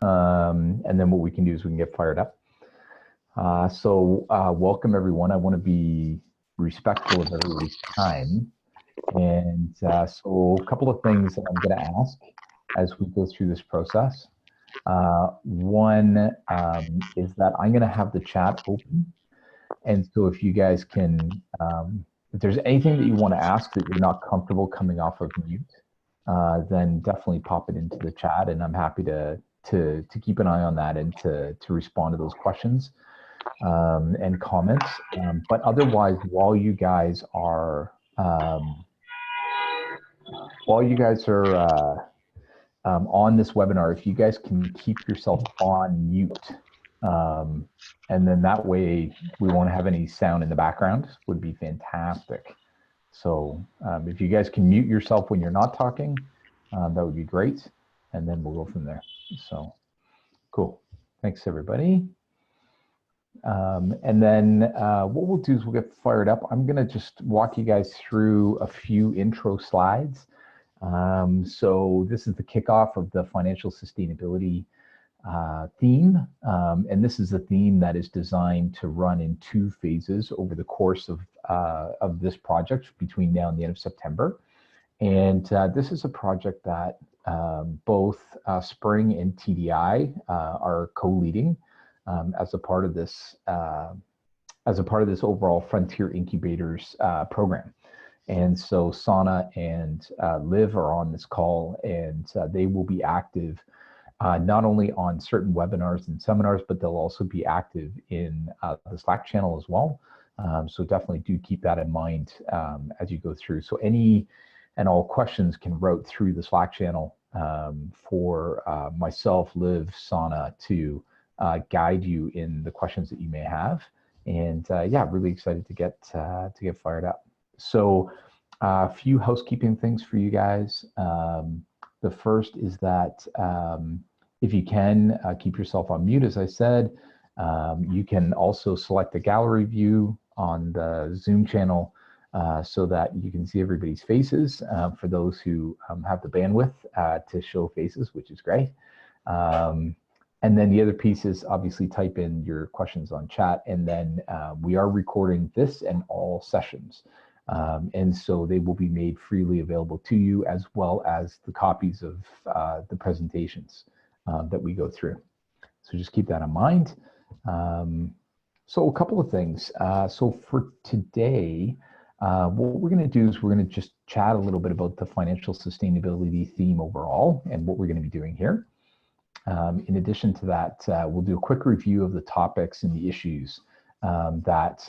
And then what we can do is we can get fired up. So welcome everyone. I want to be respectful of everybody's time. And so a couple of things that I'm going to ask as we go through this process. One is that I'm going to have the chat open. And so if you guys can, if there's anything that you want to ask that you're not comfortable coming off of mute, then definitely pop it into the chat, and I'm happy to keep an eye on that and to respond to those questions and comments. But otherwise, while you guys are on this webinar, if you guys can keep yourself on mute, and then that way we won't have any sound in the background, would be fantastic. So if you guys can mute yourself when you're not talking, that would be great. And then we'll go from there. So cool. Thanks, everybody. And then what we'll do is we'll get fired up. I'm going to just walk you guys through a few intro slides. So this is the kickoff of the financial sustainability theme. And this is a theme that is designed to run in 2 phases over the course of this project between now and the end of September. And this is a project that both Spring and TDI are co-leading as a part of this overall Frontier Incubators program. And so Sana and Liv are on this call, and they will be active not only on certain webinars and seminars, but they'll also be active in the Slack channel as well. So definitely do keep that in mind as you go through. So any and all questions can route through the Slack channel for myself, Liv, Sana to guide you in the questions that you may have. And yeah, really excited to get fired up. So a few housekeeping things for you guys. The first is that if you can keep yourself on mute, as I said, you can also select the gallery view on the Zoom channel so that you can see everybody's faces for those who have the bandwidth to show faces, which is great. And then the other piece is obviously type in your questions on chat, and then we are recording this and all sessions. And so they will be made freely available to you, as well as the copies of the presentations that we go through. So just keep that in mind. So a couple of things. So for today, what we're going to do is we're going to just chat a little bit about the financial sustainability theme overall and what we're going to be doing here. In addition to that, we'll do a quick review of the topics and the issues that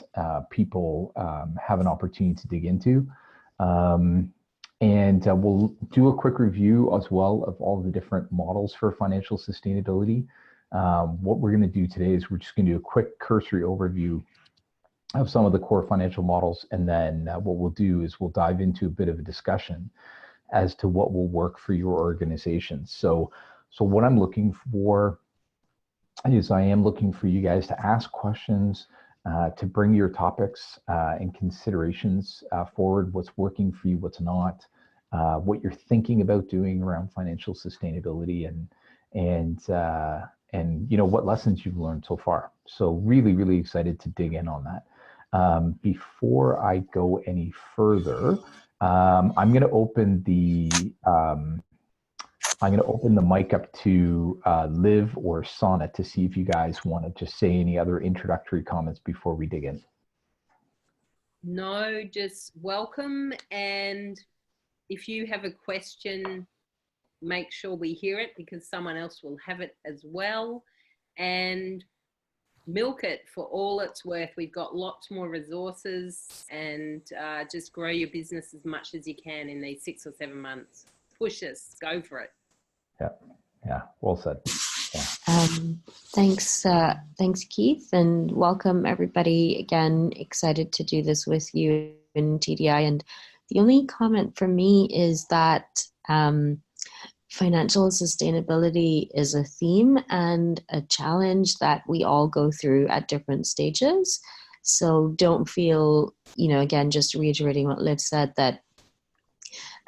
people have an opportunity to dig into. And we'll do a quick review as well of all the different models for financial sustainability. What we're going to do today is we're just going to do a quick cursory overview of some of the core financial models. And then what we'll do is we'll dive into a bit of a discussion as to what will work for your organization. So what I'm looking for is I am looking for you guys to ask questions, to bring your topics and considerations forward, what's working for you, what's not, what you're thinking about doing around financial sustainability, and you know, what lessons you've learned so far. So really excited to dig in on that. Before I go any further, I'm going to open the mic up to Liv or Sana to see if you guys want to just say any other introductory comments before we dig in. No, just welcome. And if you have a question, make sure we hear it, because someone else will have it as well. And milk it for all it's worth. We've got lots more resources, and just grow your business as much as you can in these 6 or 7 months. Push us, go for it. Yeah, well said. Yeah. Thanks, Keith, and welcome everybody again. Excited to do this with you in TDI. And the only comment from me is that financial sustainability is a theme and a challenge that we all go through at different stages. So don't feel, again, just reiterating what Liv said, that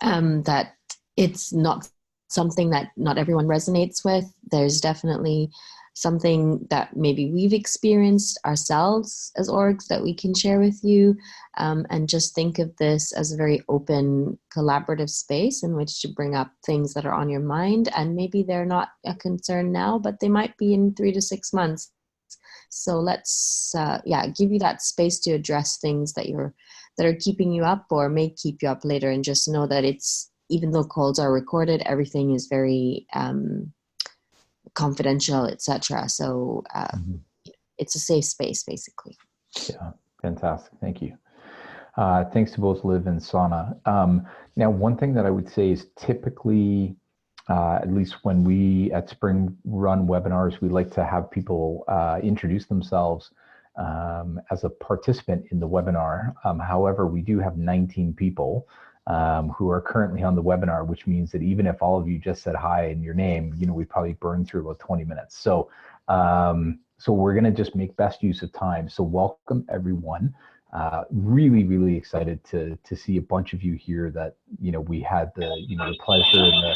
that it's not something that not everyone resonates with. There's definitely something that maybe we've experienced ourselves as orgs that we can share with you, and just think of this as a very open, collaborative space in which to bring up things that are on your mind, and maybe they're not a concern now, but they might be in 3 to 6 months. So let's give you that space to address things that are keeping you up or may keep you up later, and just know that it's, even though calls are recorded, everything is very confidential, etc. So it's a safe space, basically. Yeah, fantastic. Thank you. Thanks to both Liv and Sana. Now, one thing that I would say is typically, at least when we at Spring run webinars, we like to have people introduce themselves as a participant in the webinar. However, we do have 19 people who are currently on the webinar, which means that even if all of you just said hi and your name, we probably burned through about 20 minutes. So, so we're going to just make best use of time. So welcome everyone. Really, really excited to see a bunch of you here that, we had the, the pleasure and the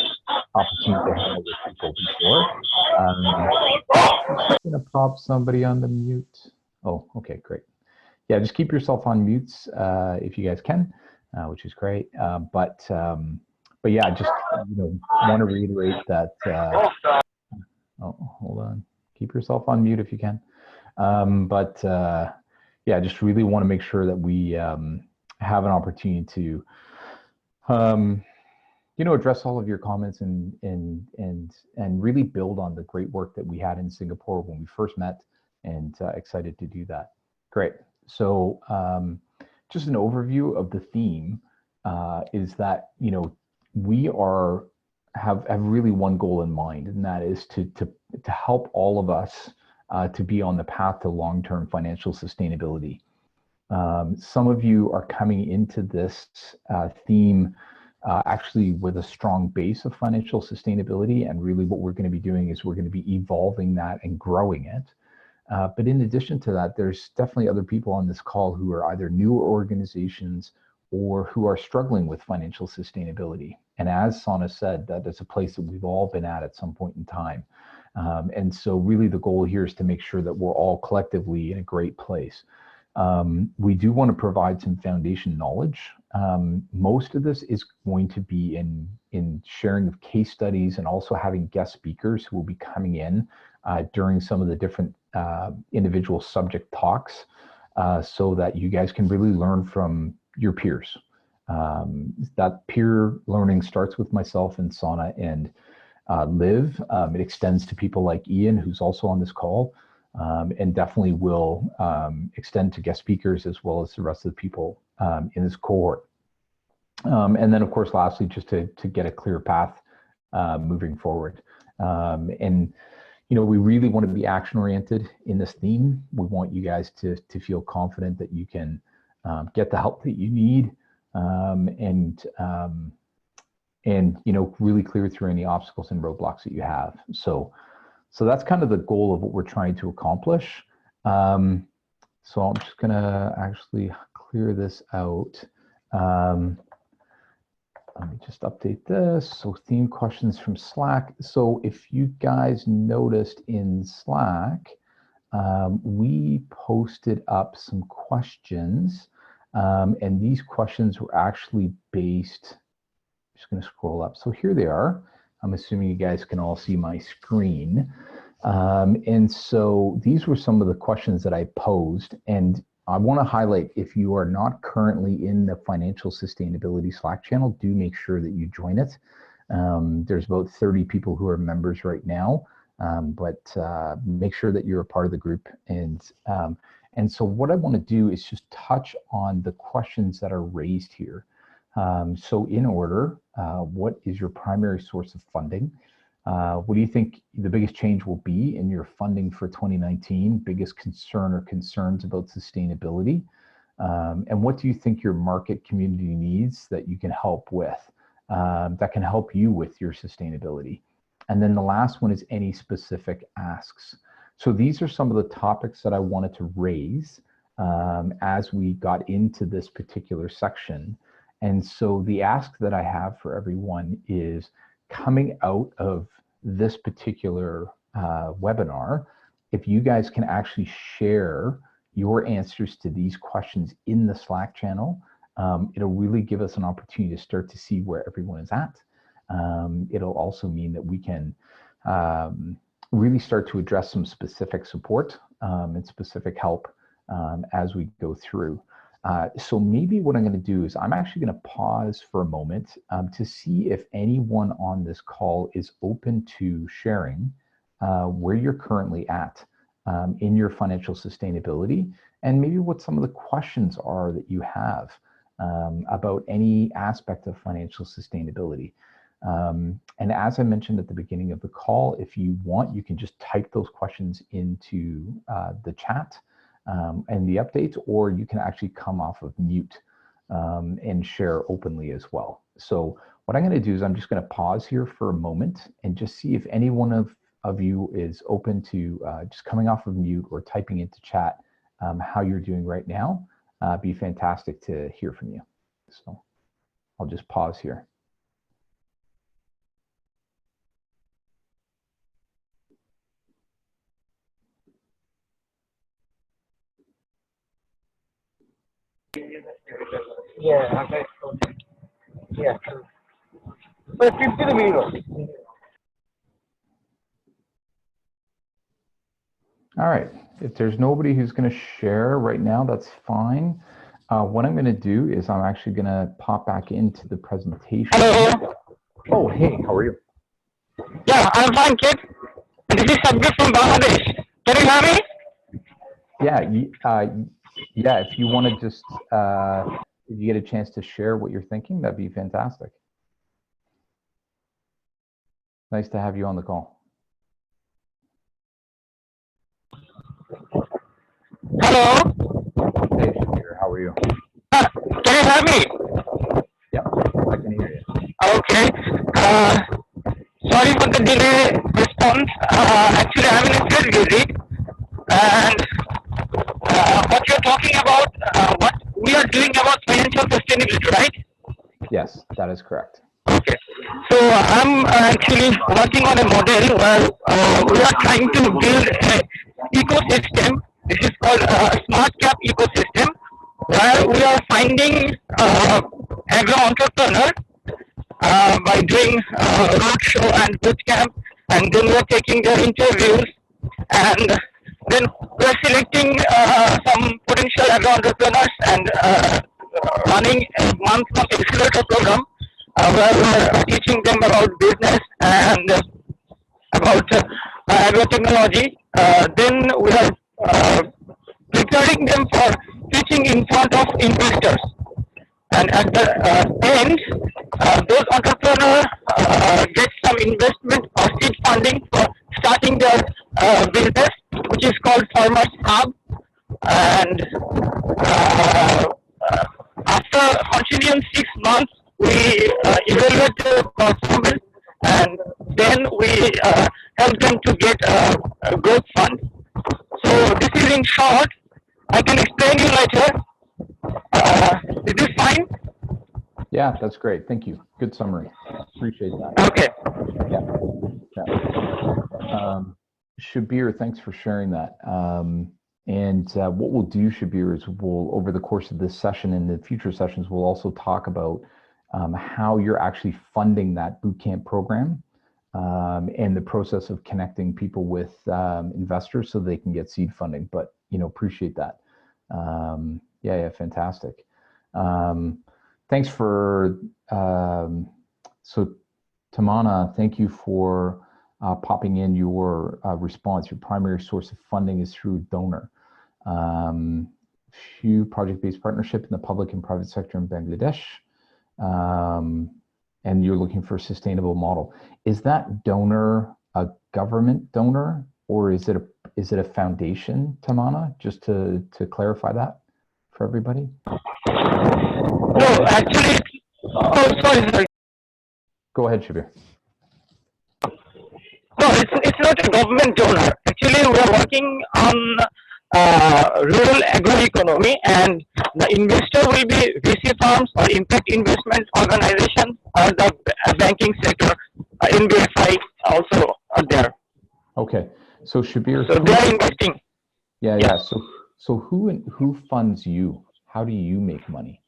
opportunity to hang out with people before. I'm going to pop somebody on the mute. Oh, okay, great. Yeah, just keep yourself on mutes if you guys can. Which is great, but yeah, I just want to reiterate that. Oh, hold on. Keep yourself on mute if you can. Yeah, just really want to make sure that we have an opportunity to, address all of your comments and really build on the great work that we had in Singapore when we first met, and excited to do that. Great. So. Just an overview of the theme is that, we have really one goal in mind, and that is to help all of us to be on the path to long-term financial sustainability. Some of you are coming into this theme actually with a strong base of financial sustainability, and really what we're going to be doing is we're going to be evolving that and growing it. But in addition to that, there's definitely other people on this call who are either newer organizations or who are struggling with financial sustainability. And as Sana said, that is a place that we've all been at some point in time. And so really the goal here is to make sure that we're all collectively in a great place. We do want to provide some foundation knowledge. Most of this is going to be in sharing of case studies, and also having guest speakers who will be coming in during some of the different individual subject talks, so that you guys can really learn from your peers. That peer learning starts with myself and Sana and Liv. It extends to people like Ian, who's also on this call, and definitely will extend to guest speakers as well as the rest of the people in this cohort. And then, of course, lastly, just to get a clear path moving forward. And we really want to be action-oriented in this theme. We want you guys to feel confident that you can get the help that you need, and really clear through any obstacles and roadblocks that you have. So that's kind of the goal of what we're trying to accomplish. So I'm just gonna actually clear this out. Let me just update this. So theme questions from Slack. So if you guys noticed in Slack, we posted up some questions, and these questions were actually based, I'm just going to scroll up. So here they are. I'm assuming you guys can all see my screen. And so these were some of the questions that I posed, and I want to highlight, if you are not currently in the financial sustainability Slack channel, do make sure that you join it. There's about 30 people who are members right now, but make sure that you're a part of the group. And so what I want to do is just touch on the questions that are raised here. So in order, what is your primary source of funding? What do you think the biggest change will be in your funding for 2019? Biggest concern or concerns about sustainability? And what do you think your market community needs that you can help with, that can help you with your sustainability? And then the last one is any specific asks. So these are some of the topics that I wanted to raise as we got into this particular section. And so the ask that I have for everyone is coming out of this particular webinar, if you guys can actually share your answers to these questions in the Slack channel, it'll really give us an opportunity to start to see where everyone is at. It'll also mean that we can really start to address some specific support and specific help as we go through. So maybe what I'm going to do is I'm actually going to pause for a moment to see if anyone on this call is open to sharing where you're currently at in your financial sustainability, and maybe what some of the questions are that you have about any aspect of financial sustainability. And as I mentioned at the beginning of the call, if you want, you can just type those questions into the chat and the updates, or you can actually come off of mute and share openly as well. So what I'm going to do is I'm just going to pause here for a moment and just see if any one of you is open to just coming off of mute or typing into chat how you're doing right now. Be fantastic to hear from you. So I'll just pause here. Yeah, okay. Yeah. But 50 minutes. All right, if there's nobody who's going to share right now, that's fine. What I'm going to do is I'm actually going to pop back into the presentation. Hello. Oh, hey, how are you? Yeah, I'm fine, kid. This is Sabir from Bangladesh. Can you hear me? Yeah, yeah. If you want to just, if you get a chance to share what you're thinking, that'd be fantastic. Nice to have you on the call. Hello. Hey, Shabir, how are you? Can you hear me? Yeah, I can hear you. Okay. Sorry for the delay response. Actually, I'm in a field visit, and what you're talking about, what we are doing about financial sustainability, right? Yes, that is correct. Okay. So I'm actually working on a model where we are trying to build an ecosystem. This is called a smart cap ecosystem, where we are finding agro entrepreneur by doing roadshow and bootcamp, and then we are taking their interviews, and then we are selecting some potential agro entrepreneurs and running a month-long accelerator program where we are teaching them about business and about agrotechnology. Then we are preparing them for teaching in front of investors. And at the end, those entrepreneurs get some investment or seed funding for starting their business, which is called Farmers Hub. And after continuing 6 months, we evaluate the performance, and then we help them to get a growth fund. So this is in short. I can explain you later. Is this fine? Yeah, that's great. Thank you. Good summary. Appreciate that. Okay. Yeah. Shabir, thanks for sharing that. And what we'll do, Shabir, is we'll, over the course of this session and the future sessions, we'll also talk about how you're actually funding that bootcamp program and the process of connecting people with investors so they can get seed funding. But, you know, appreciate that. Yeah, fantastic. Thanks for, so Tamana, thank you for popping in your response. Your primary source of funding is through donor. Few project-based partnership in the public and private sector in Bangladesh. And you're looking for a sustainable model. Is that donor a government donor, or is it a foundation, Tamana? Just to clarify that for everybody. No, actually, sorry. Go ahead, Shabir. No, it's not a government donor. Actually, we are working on rural agroeconomy, and the investor will be VC firms or impact investment organizations or the banking sector. NBFI also are there. Okay. So Shabir, So they are investing. yeah. So who funds you? How do you make money?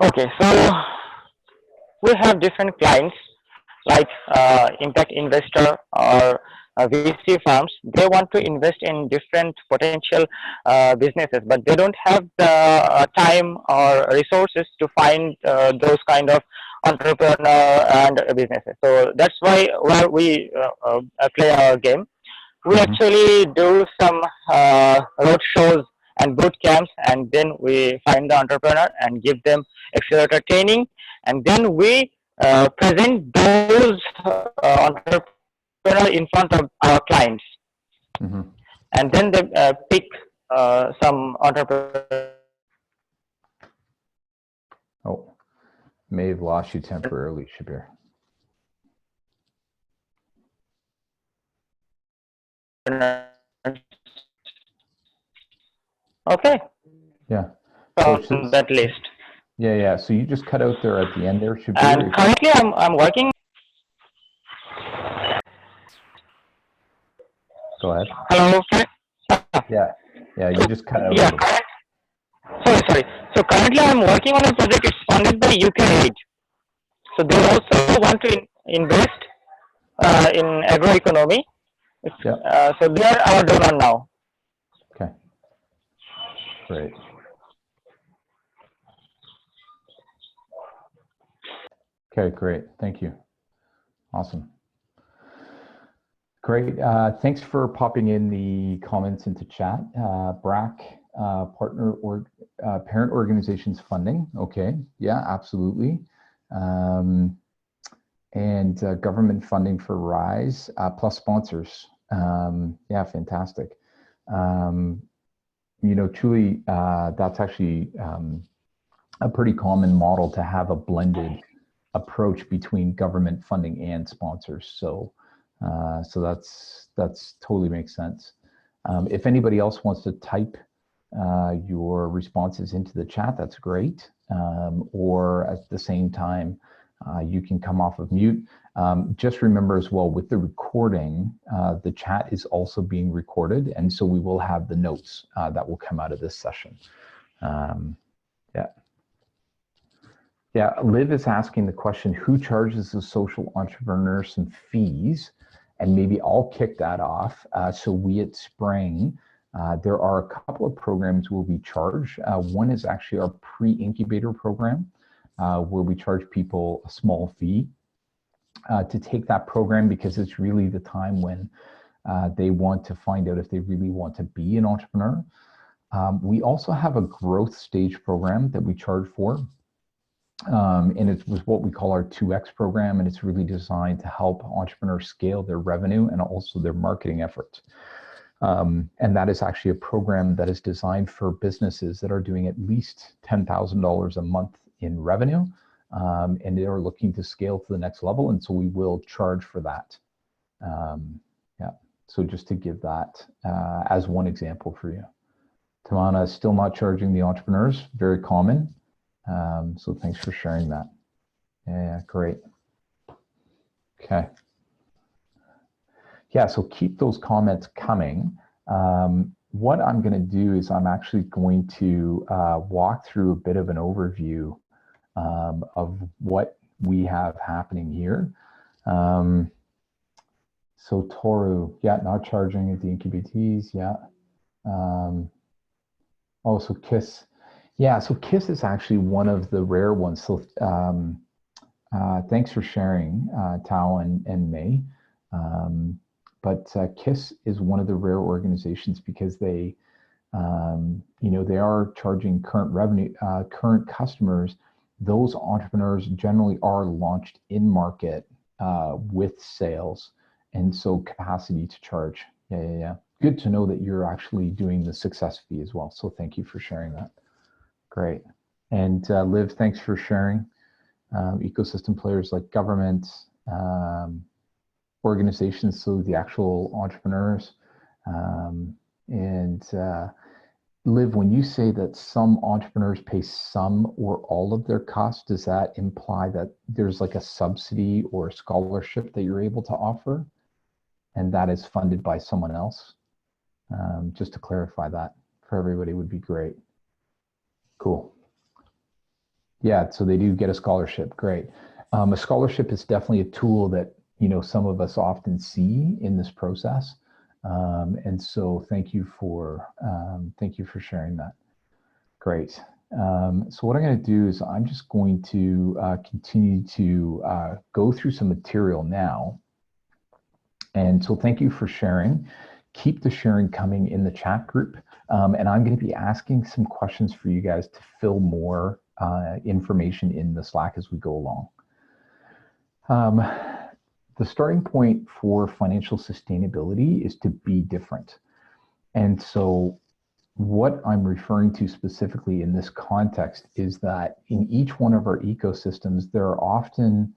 Okay, so we have different clients like impact investor or VC firms. They want to invest in different potential businesses, but they don't have the time or resources to find those kind of entrepreneur and businesses. So that's where we play our game. We actually do some road shows and boot camps, and then we find the entrepreneur and give them accelerator training, and then we present those entrepreneur in front of our clients, and then they pick some entrepreneur. Oh, may have lost you temporarily, Shabir. Okay. Yeah. From that list. Yeah. So you just cut out there at the end there, Shabir. And currently I'm working. Go ahead. Hello. Yeah. You just cut out. Yeah. Sorry. So currently I'm working on a project. It's funded by UK Aid. So they also want to invest in agroeconomy. So they are our donor now. Okay. Great. Okay, great. Thank you. Awesome. Great. Thanks for popping in the comments into chat. BRAC, partner or parent organizations funding. Okay. Yeah, absolutely. And government funding for RISE plus sponsors. Yeah, fantastic. Truly, that's actually a pretty common model to have a blended approach between government funding and sponsors. So that's totally makes sense. If anybody else wants to type your responses into the chat, that's great. Or at the same time, you can come off of mute. Just remember as well, with the recording, the chat is also being recorded, and so we will have the notes that will come out of this session. Yeah, Liv is asking the question, who charges the social entrepreneur some fees? And maybe I'll kick that off. So we at Spring, there are a couple of programs where we charge. One is actually our pre-incubator program, where we charge people a small fee to take that program, because it's really the time when they want to find out if they really want to be an entrepreneur. We also have a growth stage program that we charge for. And it was what we call our 2X program, and it's really designed to help entrepreneurs scale their revenue and also their marketing efforts. And that is actually a program that is designed for businesses that are doing at least $10,000 a month in revenue, and they are looking to scale to the next level, and so we will charge for that. Yeah, so just to give that as one example for you. Tamana is still not charging the entrepreneurs, very common. So thanks for sharing that. Yeah, great. Okay. Yeah, so keep those comments coming. What I'm going to do is I'm actually going to walk through a bit of an overview of what we have happening here. So Toru, yeah, not charging at the incubatees, yeah. Also KISS. Yeah, so KISS is actually one of the rare ones. So thanks for sharing, Tao and May. But KISS is one of the rare organizations because they, they are charging current revenue, current customers. Those entrepreneurs generally are launched in market with sales, and so capacity to charge. Yeah. Good to know that you're actually doing the success fee as well. So thank you for sharing that. Great. And Liv, thanks for sharing. Ecosystem players like government, organizations, so the actual entrepreneurs. And Liv, when you say that some entrepreneurs pay some or all of their costs, does that imply that there's like a subsidy or a scholarship that you're able to offer, and that is funded by someone else? Just to clarify that for everybody would be great. Cool. Yeah, so they do get a scholarship. Great. A scholarship is definitely a tool that, you know, some of us often see in this process. And so thank you for sharing that. Great. So what I'm going to do is I'm just going to continue to go through some material now. And so thank you for sharing. Keep the sharing coming in the chat group. And I'm going to be asking some questions for you guys to fill more information in the Slack as we go along. The starting point for financial sustainability is to be different. And so what I'm referring to specifically in this context is that in each one of our ecosystems, there are often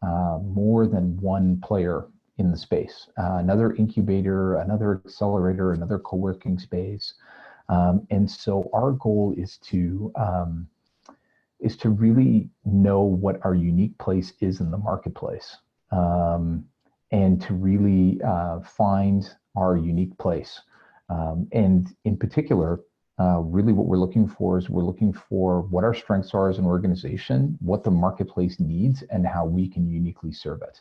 more than one player in the space, another incubator, another accelerator, another co-working space. And so our goal is to really know what our unique place is in the marketplace, and to really find our unique place. And in particular, really what we're looking for is what our strengths are as an organization, what the marketplace needs, and how we can uniquely serve it.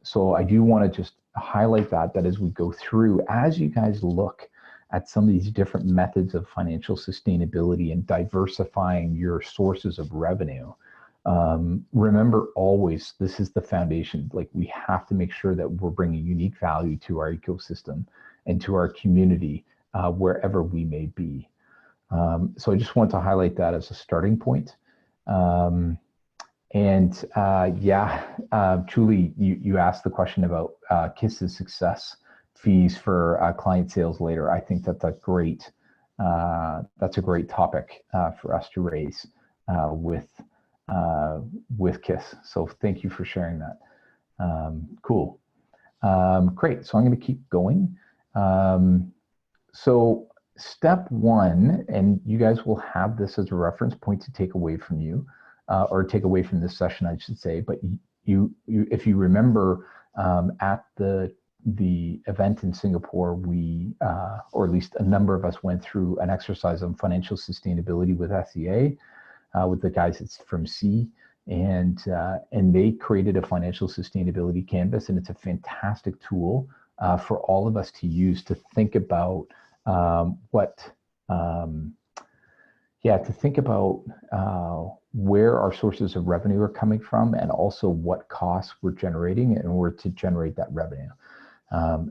So I do want to just highlight that as we go through, as you guys look at some of these different methods of financial sustainability and diversifying your sources of revenue, remember always, this is the foundation. Like, we have to make sure that we're bringing unique value to our ecosystem and to our community, wherever we may be. So I just want to highlight that as a starting point. Julie, you asked the question about KISS's success fees for client sales later. I think that's a great topic for us to raise with KISS. So thank you for sharing that. Cool. Great. So I'm going to keep going. So step one, and you guys will have this as a reference point to take away from you, or take away from this session, I should say. But if you remember, at the event in Singapore, we, or at least a number of us, went through an exercise on financial sustainability with SEA, with the guys from C, and they created a financial sustainability canvas, and it's a fantastic tool for all of us to use to think about where our sources of revenue are coming from, and also what costs we're generating in order to generate that revenue.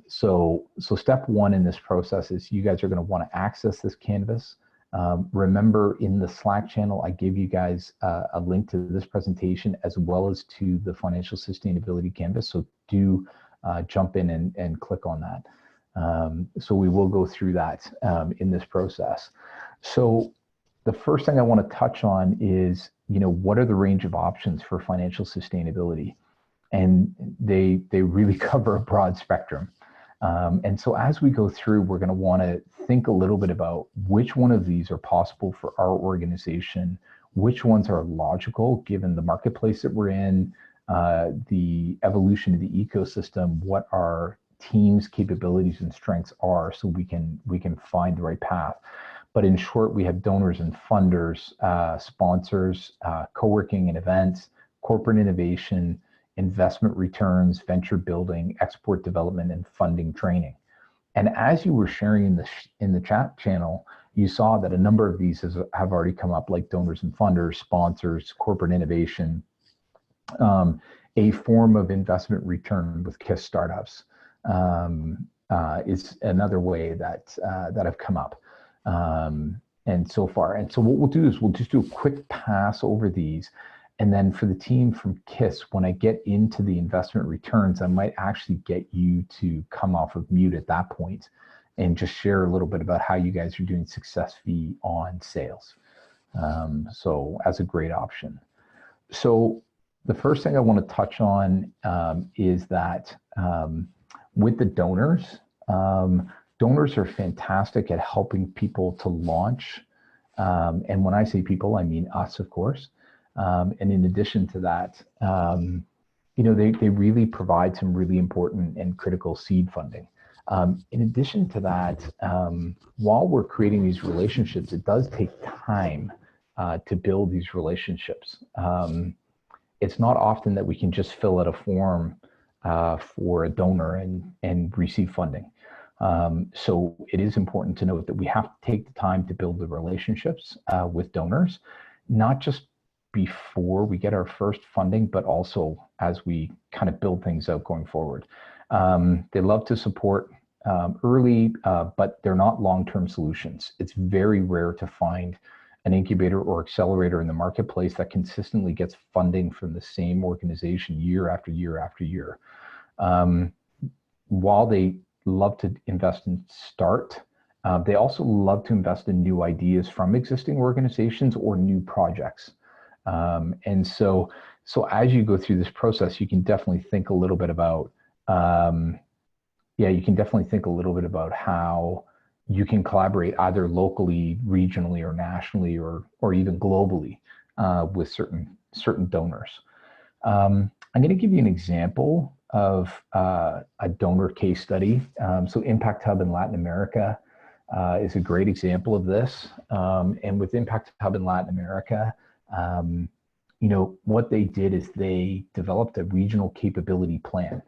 So step one in this process is you guys are going to want to access this canvas. Remember, in the Slack channel, I gave you guys a link to this presentation as well as to the financial sustainability canvas. So do jump in and click on that. So we will go through that in this process. So the first thing I want to touch on is, what are the range of options for financial sustainability? And they really cover a broad spectrum. And so as we go through, we're going to want to think a little bit about which one of these are possible for our organization, which ones are logical given the marketplace that we're in, the evolution of the ecosystem, what our team's capabilities and strengths are, so we can find the right path. But in short, we have donors and funders, sponsors, co-working and events, corporate innovation, investment returns, venture building, export development, and funding training. And as you were sharing in the chat channel, you saw that a number of these have already come up, like donors and funders, sponsors, corporate innovation, a form of investment return with KISS startups is another way that have come up, and so far. And so what we'll do is we'll just do a quick pass over these. And then for the team from KISS, when I get into the investment returns, I might actually get you to come off of mute at that point and just share a little bit about how you guys are doing success fee on sales. So as a great option. So the first thing I want to touch on is that with the donors, donors are fantastic at helping people to launch. And when I say people, I mean us, of course. And in addition to that, they really provide some really important and critical seed funding. In addition to that, while we're creating these relationships, it does take time to build these relationships. It's not often that we can just fill out a form for a donor and receive funding. So it is important to note that we have to take the time to build the relationships with donors, not just before we get our first funding, but also as we kind of build things out going forward. They love to support early, but they're not long-term solutions. It's very rare to find an incubator or accelerator in the marketplace that consistently gets funding from the same organization year after year after year. While they love to invest in start, they also love to invest in new ideas from existing organizations or new projects. And so as you go through this process, you can definitely think a little bit about, how you can collaborate either locally, regionally, or nationally, or even globally with certain donors. I'm going to give you an example of a donor case study. So Impact Hub in Latin America is a great example of this. And with Impact Hub in Latin America, what they did is they developed a regional capability plan.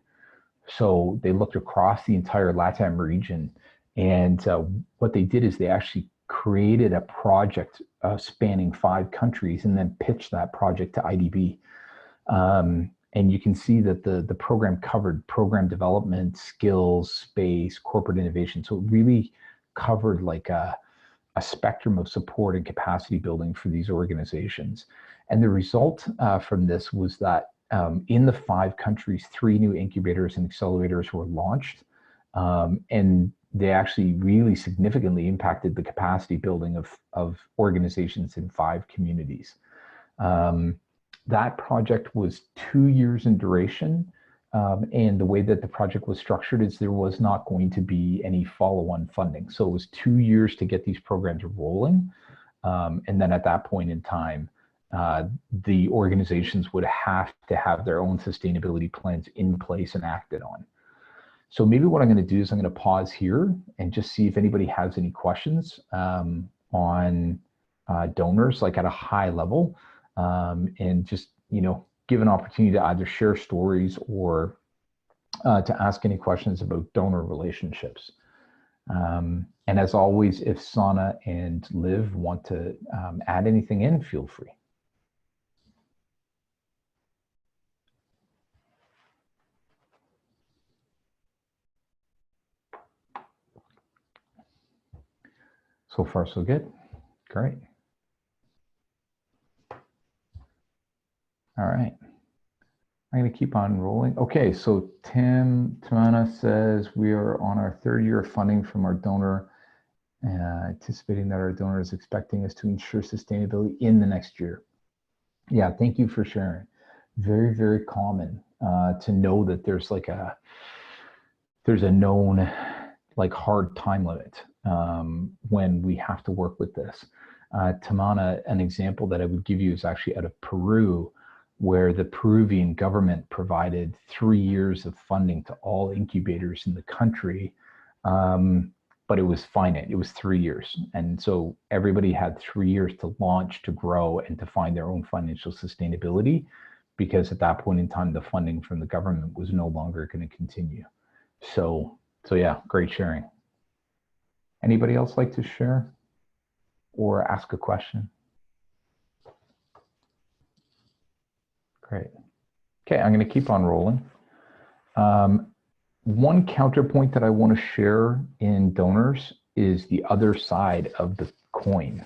So they looked across the entire LATAM region, and what they did is they actually created a project spanning 5 countries and then pitched that project to IDB. And you can see that the program covered program development, skills, space, corporate innovation. So it really covered like a spectrum of support and capacity building for these organizations. And the result from this was that in the 5 countries, 3 new incubators and accelerators were launched. And they actually really significantly impacted the capacity building of organizations in 5 communities. That project was 2 years in duration. And the way that the project was structured is there was not going to be any follow-on funding. So it was 2 years to get these programs rolling. And then at that point in time, the organizations would have to have their own sustainability plans in place and acted on. So maybe what I'm going to do is I'm going to pause here and just see if anybody has any questions on donors, like at a high level, and just, give an opportunity to either share stories or to ask any questions about donor relationships. And as always, if Sana and Liv want to add anything in, feel free. So far, so good. Great. All right. I'm going to keep on rolling. Okay, so Timana says we are on our 3rd year of funding from our donor, anticipating that our donor is expecting us to ensure sustainability in the next year. Yeah, thank you for sharing. Very, very common to know that there's a known hard time limit when we have to work with this. Timana, an example that I would give you is actually out of Peru, where the Peruvian government provided 3 years of funding to all incubators in the country, but it was finite. It was 3 years. And so everybody had 3 years to launch, to grow, and to find their own financial sustainability, because at that point in time, the funding from the government was no longer going to continue. So yeah, great sharing. Anybody else like to share or ask a question? Great. Okay, I'm going to keep on rolling. One counterpoint that I want to share in donors is the other side of the coin.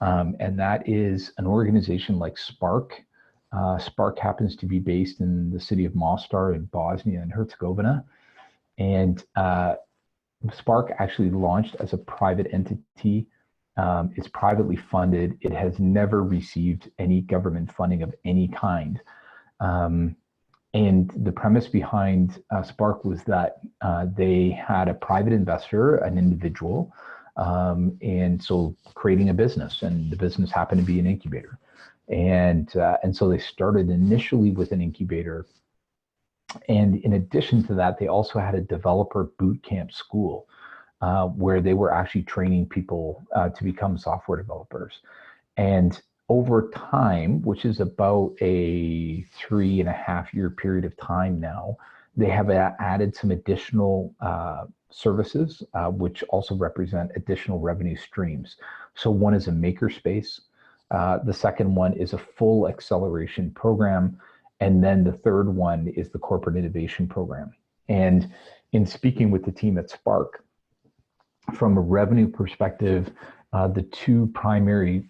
And that is an organization like Spark. Spark happens to be based in the city of Mostar in Bosnia and Herzegovina. And Spark actually launched as a private entity. It's privately funded. It has never received any government funding of any kind. And the premise behind Spark was that they had a private investor, an individual, and so creating a business, and the business happened to be an incubator. And so they started initially with an incubator. And in addition to that, they also had a developer boot camp school where they were actually training people to become software developers. And over time, which is about a 3.5-year period of time now, they have added some additional services, which also represent additional revenue streams. So one is a makerspace. The second one is a full acceleration program. And then the third one is the corporate innovation program. And in speaking with the team at Spark, from a revenue perspective, the two primary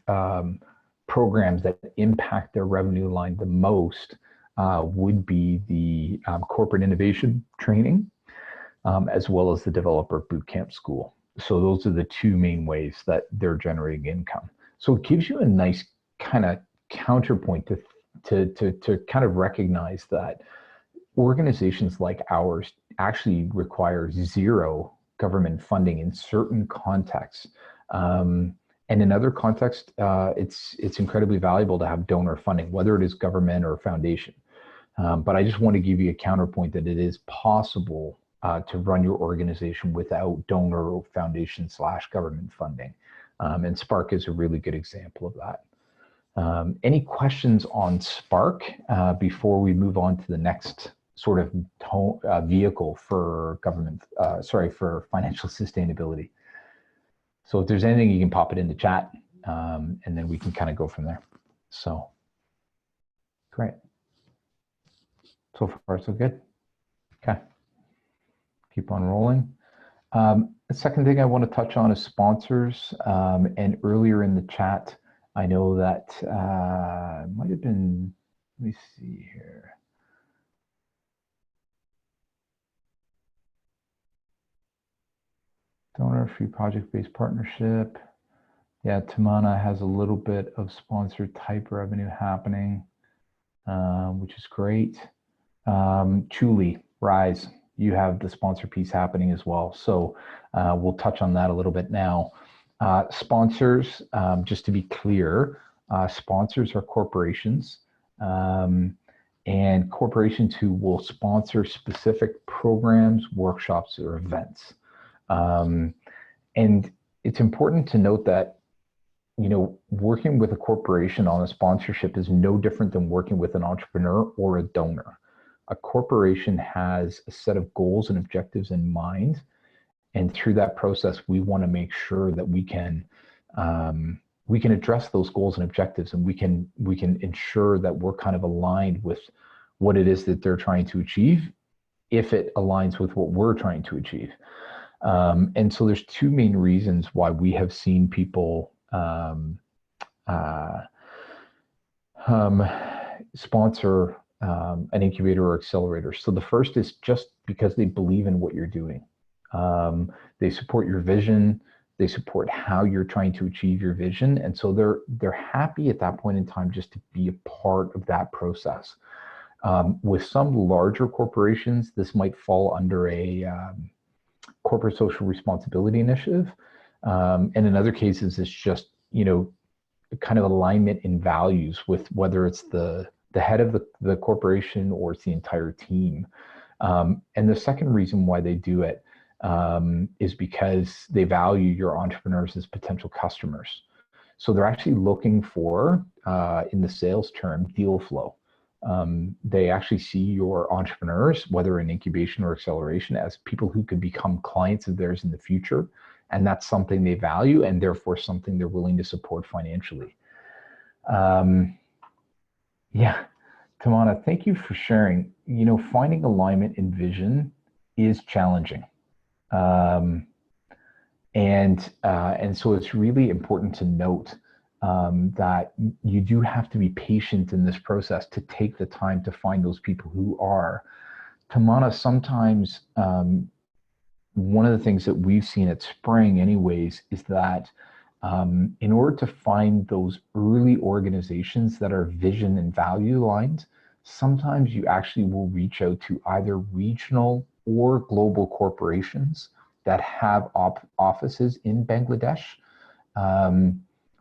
programs that impact their revenue line the most would be the corporate innovation training, as well as the developer bootcamp school. So those are the two main ways that they're generating income. So it gives you a nice kind of counterpoint to kind of recognize that organizations like ours actually require zero government funding in certain contexts. And in other contexts, it's incredibly valuable to have donor funding, whether it is government or foundation. But I just want to give you a counterpoint that it is possible to run your organization without donor or foundation / government funding. And Spark is a really good example of that. Any questions on Spark before we move on to the next sort of vehicle for government, for financial sustainability? So if there's anything, you can pop it in the chat, and then we can kind of go from there. So, great. So far, so good. Okay. Keep on rolling. The second thing I want to touch on is sponsors. And earlier in the chat, I know that might have been, let me see here. Donor-free project-based partnership. Yeah, Tamana has a little bit of sponsor type revenue happening, which is great. Chuli, Rise, you have the sponsor piece happening as well. So we'll touch on that a little bit now. Sponsors, just to be clear, sponsors are corporations and corporations who will sponsor specific programs, workshops, or events. And it's important to note that, you know, working with a corporation on a sponsorship is no different than working with an entrepreneur or a donor. A corporation has a set of goals and objectives in mind. And through that process, we want to make sure that we can address those goals and objectives, and we can ensure that we're kind of aligned with what it is that they're trying to achieve, if it aligns with what we're trying to achieve. And so there's two main reasons why we have seen people sponsor an incubator or accelerator. So the first is just because they believe in what you're doing. They support your vision. They support how you're trying to achieve your vision. And so they're happy at that point in time just to be a part of that process. With some larger corporations, this might fall under a corporate social responsibility initiative. And in other cases, it's just, you know, kind of alignment in values with whether it's the head of the corporation or it's the entire team. And the second reason why they do it is because they value your entrepreneurs as potential customers. So they're actually looking for, in the sales term, deal flow. They actually see your entrepreneurs, whether in incubation or acceleration, as people who could become clients of theirs in the future. And that's something they value, and therefore something they're willing to support financially. Yeah, Tamana, thank you for sharing. You know, finding alignment in vision is challenging. And so it's really important to note that you do have to be patient in this process to take the time to find those people who are. Tamana, sometimes one of the things that we've seen at Spring anyways is that in order to find those early organizations that are vision and value aligned, sometimes you actually will reach out to either regional or global corporations that have offices in Bangladesh,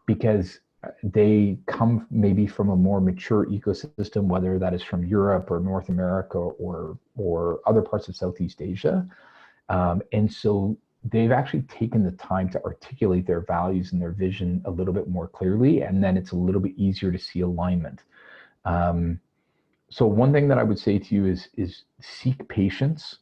because they come maybe from a more mature ecosystem, whether that is from Europe or North America or other parts of Southeast Asia. And so they've actually taken the time to articulate their values and their vision a little bit more clearly, and then it's a little bit easier to see alignment. So one thing that I would say to you is seek patience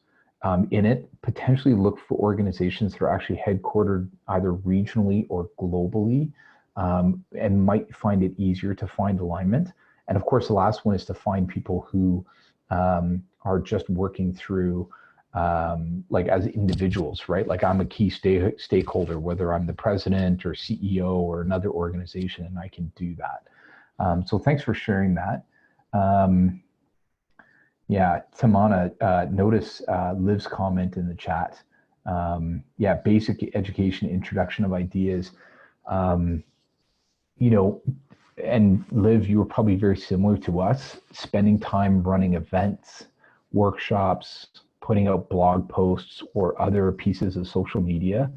in it. Potentially look for organizations that are actually headquartered either regionally or globally, and might find it easier to find alignment. And of course, the last one is to find people who are just working through like as individuals, right? Like I'm a key stakeholder, whether I'm the president or CEO or another organization, and I can do that. So thanks for sharing that. Yeah, Tamana, notice Liv's comment in the chat. Yeah, basic education, introduction of ideas. You know, and Liv, you were probably very similar to us, spending time running events, workshops, putting out blog posts or other pieces of social media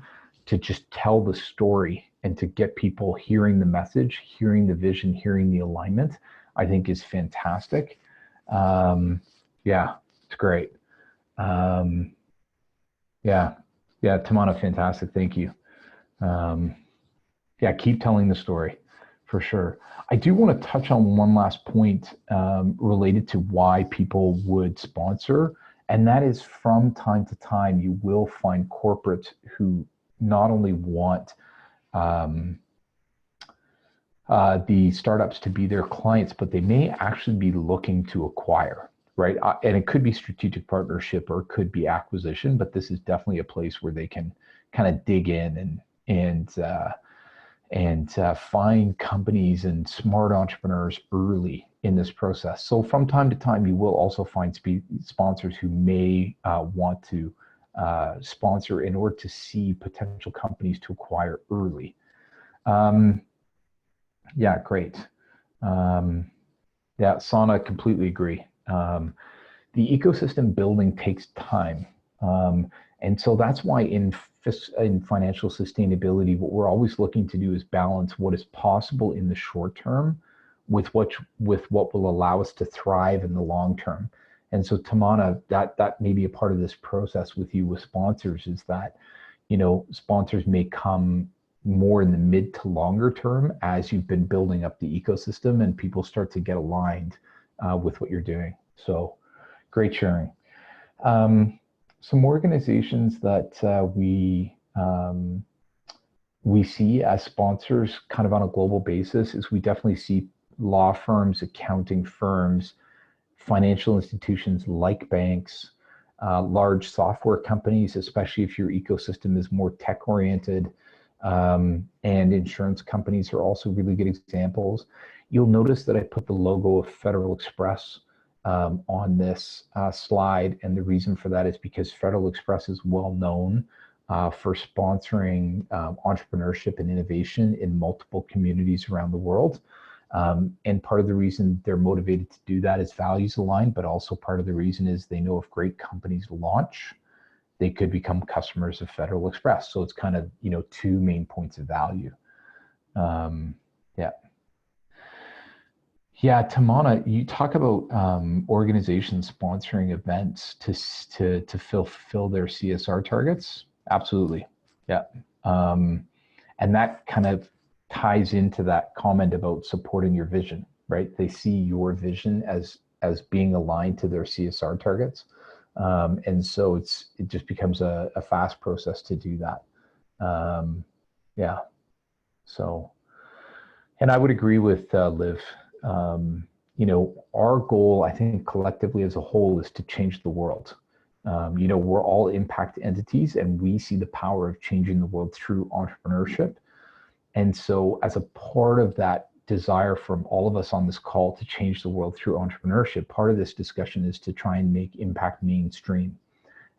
to just tell the story and to get people hearing the message, hearing the vision, hearing the alignment, I think is fantastic. Yeah, it's great. Yeah, Tamana, fantastic. Thank you. Yeah, keep telling the story for sure. I do want to touch on one last point related to why people would sponsor, and that is from time to time, you will find corporates who not only want the startups to be their clients, but they may actually be looking to acquire, right? And it could be strategic partnership or it could be acquisition, but this is definitely a place where they can kind of dig in and find companies and smart entrepreneurs early in this process. So from time to time, you will also find sponsors who may want to sponsor in order to see potential companies to acquire early. Yeah, great. Yeah, Sana, completely agree. The ecosystem building takes time. And so that's why in financial sustainability, what we're always looking to do is balance what is possible in the short term with what will allow us to thrive in the long term. And so Tamana, that may be a part of this process with you with sponsors, is that, you know, sponsors may come more in the mid to longer term as you've been building up the ecosystem and people start to get aligned with what you're doing. So great sharing. Some organizations that we see as sponsors kind of on a global basis is we definitely see law firms, accounting firms, financial institutions like banks, large software companies, especially if your ecosystem is more tech oriented, and insurance companies are also really good examples. You'll notice that I put the logo of Federal Express on this slide, and the reason for that is because Federal Express is well known for sponsoring entrepreneurship and innovation in multiple communities around the world. And part of the reason they're motivated to do that is values aligned, but also part of the reason is they know if great companies launch, they could become customers of Federal Express. So it's kind of, you know, two main points of value. Yeah. Yeah, Tamana, you talk about organizations sponsoring events to fulfill their CSR targets. Absolutely, yeah. And that kind of ties into that comment about supporting your vision, right? They see your vision as being aligned to their CSR targets, and so it just becomes a fast process to do that. Yeah. So, and I would agree with Liv. You know, our goal, I think collectively as a whole, is to change the world. You know, we're all impact entities and we see the power of changing the world through entrepreneurship. And so as a part of that desire from all of us on this call to change the world through entrepreneurship, part of this discussion is to try and make impact mainstream.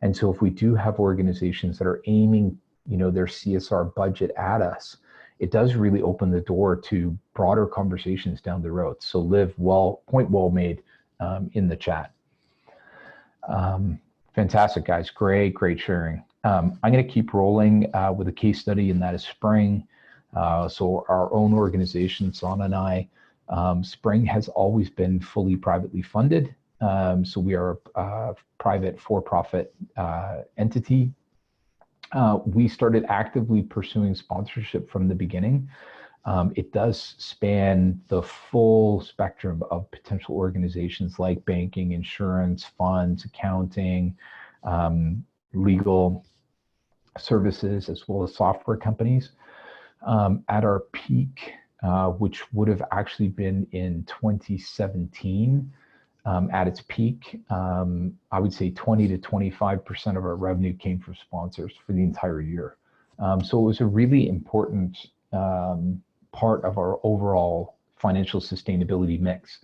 And so if we do have organizations that are aiming, you know, their CSR budget at us, it does really open the door to broader conversations down the road. So Liv, point well made. in the chat. Fantastic, guys. Great sharing. I'm going to keep rolling with a case study, and that is Spring. So our own organization, Sana and I, Spring has always been fully privately funded. So we are a private for-profit entity. We started actively pursuing sponsorship from the beginning. It does span the full spectrum of potential organizations like banking, insurance, funds, accounting, legal services, as well as software companies. At our peak, which would have actually been in 2017, at its peak, I would say 20 to 25% of our revenue came from sponsors for the entire year. So it was a really important part of our overall financial sustainability mix.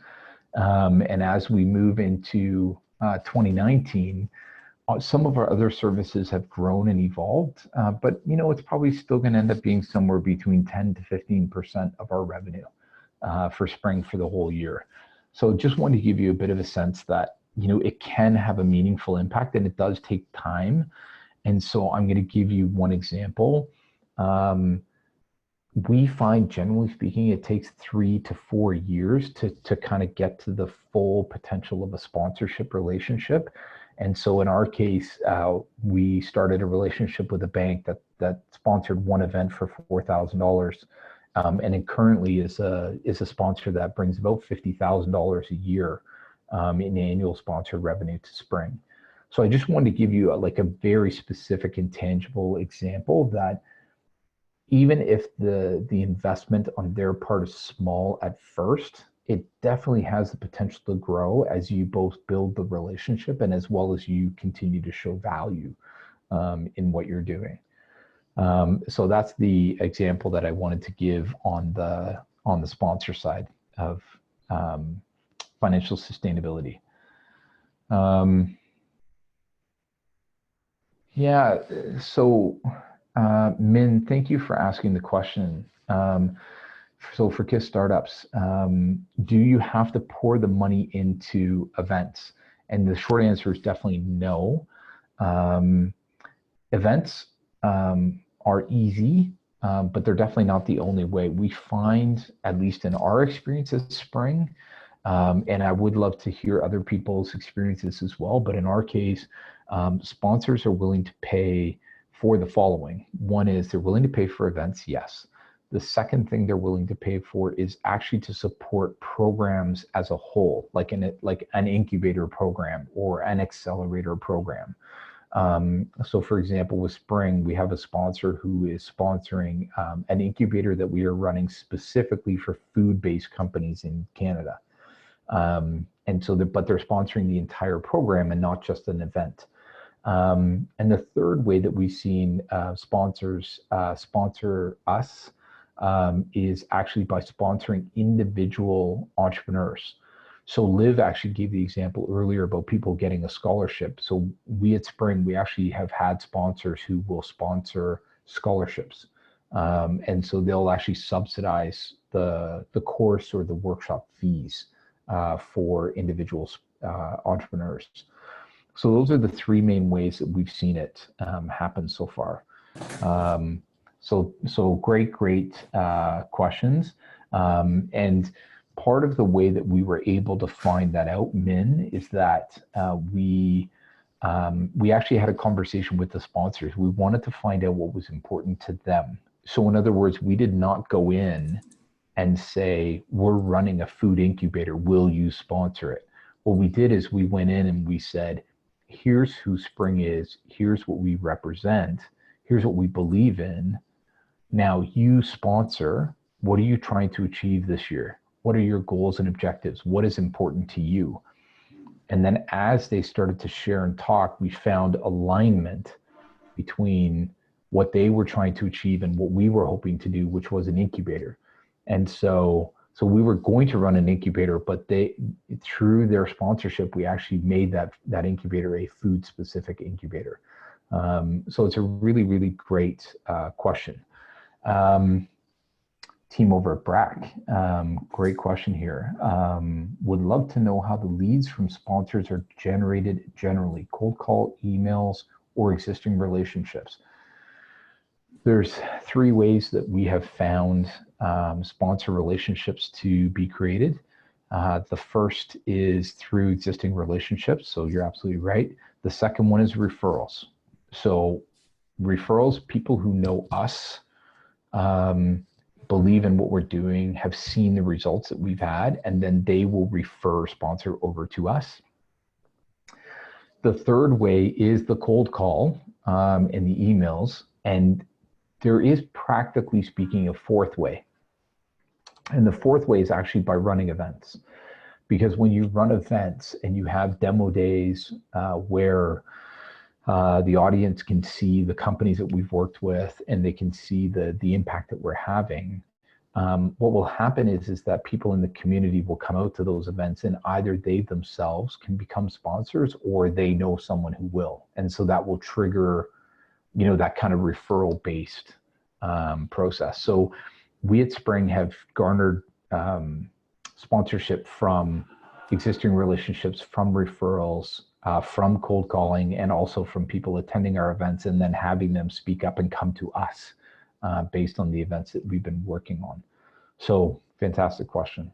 And as we move into 2019, some of our other services have grown and evolved, but it's probably still going to end up being somewhere between 10 to 15% of our revenue for Spring for the whole year. So just wanted to give you a bit of a sense that it can have a meaningful impact, and it does take time. And so I'm going to give you one example. We find, generally speaking, it takes 3 to 4 years to kind of get to the full potential of a sponsorship relationship. And so in our case, we started a relationship with a bank that sponsored one event for $4,000, and it currently is a sponsor that brings about $50,000 a year in annual sponsored revenue to Spring. So I just wanted to give you a very specific and tangible example that even if the investment on their part is small at first, it definitely has the potential to grow as you both build the relationship and as well as you continue to show value in what you're doing. So that's the example that I wanted to give on the sponsor side of financial sustainability. Yeah, so Min, thank you for asking the question. So for KISS startups, do you have to pour the money into events? And the short answer is definitely no. Events are easy, but they're definitely not the only way. We find, at least in our experience at Spring, and I would love to hear other people's experiences as well, but in our case, sponsors are willing to pay for the following. One is they're willing to pay for events, yes. The second thing they're willing to pay for is actually to support programs as a whole, like an incubator program or an accelerator program. So for example, with Spring, we have a sponsor who is sponsoring an incubator that we are running specifically for food-based companies in Canada. And so, but they're sponsoring the entire program and not just an event. And the third way that we've seen sponsors sponsor us is actually by sponsoring individual entrepreneurs. So Liv actually gave the example earlier about people getting a scholarship. So we at Spring, we actually have had sponsors who will sponsor scholarships. And so they'll actually subsidize the course or the workshop fees for individual entrepreneurs. So those are the three main ways that we've seen it happen so far. So great questions. And part of the way that we were able to find that out, Min, is that we actually had a conversation with the sponsors. We wanted to find out what was important to them. So in other words, we did not go in and say, we're running a food incubator, will you sponsor it? What we did is we went in and we said, here's who Spring is, here's what we represent, here's what we believe in. Now you sponsor, what are you trying to achieve this year? What are your goals and objectives? What is important to you? And then as they started to share and talk, we found alignment between what they were trying to achieve and what we were hoping to do, which was an incubator. And so we were going to run an incubator, but through their sponsorship, we actually made that incubator a food-specific incubator. So it's a really, really great question. team over at BRAC. Great question here. Would love to know how the leads from sponsors are generated generally, cold call, emails, or existing relationships. There's three ways that we have found sponsor relationships to be created. The first is through existing relationships, so you're absolutely right. The second one is referrals. So referrals, people who know us, believe in what we're doing, have seen the results that we've had, and then they will refer a sponsor over to us. The third way is the cold call and the emails, and there is, practically speaking, a fourth way. And the fourth way is actually by running events. Because when you run events and you have demo days where the audience can see the companies that we've worked with and they can see the impact that we're having, what will happen is that people in the community will come out to those events, and either they themselves can become sponsors or they know someone who will. And so that will trigger, that kind of referral based process. So we at Spring have garnered sponsorship from existing relationships, from referrals, from cold calling, and also from people attending our events and then having them speak up and come to us based on the events that we've been working on. So fantastic question.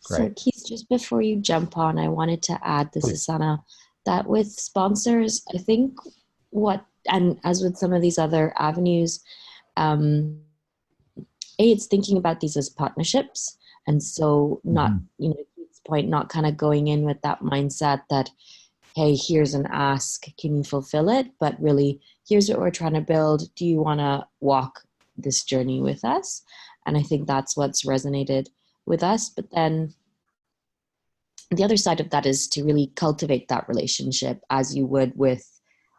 Great. So Keith, just before you jump on, I wanted to add, this is Sana, that with sponsors, I think and as with some of these other avenues, it's thinking about these as partnerships. And so not, Keith's point, not kind of going in with that mindset that, hey, here's an ask, can you fulfill it? But really, here's what we're trying to build. Do you want to walk this journey with us? And I think that's what's resonated with us. But then the other side of that is to really cultivate that relationship as you would with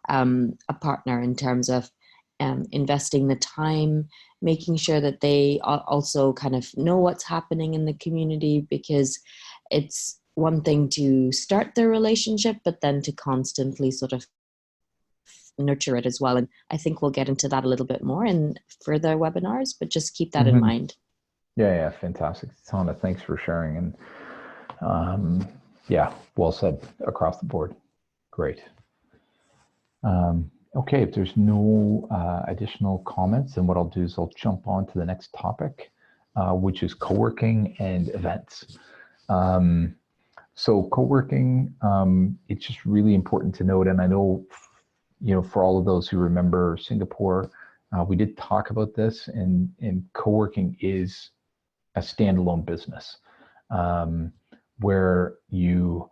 a partner, in terms of investing the time, making sure that they also kind of know what's happening in the community, because it's one thing to start the relationship, but then to constantly sort of nurture it as well. And I think we'll get into that a little bit more in further webinars, but just keep that in mind. Yeah, fantastic. Sana, thanks for sharing. And well said across the board. Great. Okay, if there's no additional comments, then what I'll do is I'll jump on to the next topic, which is co-working and events. So co-working, it's just really important to note, and I know, for all of those who remember Singapore, we did talk about this, and co-working is a standalone business where you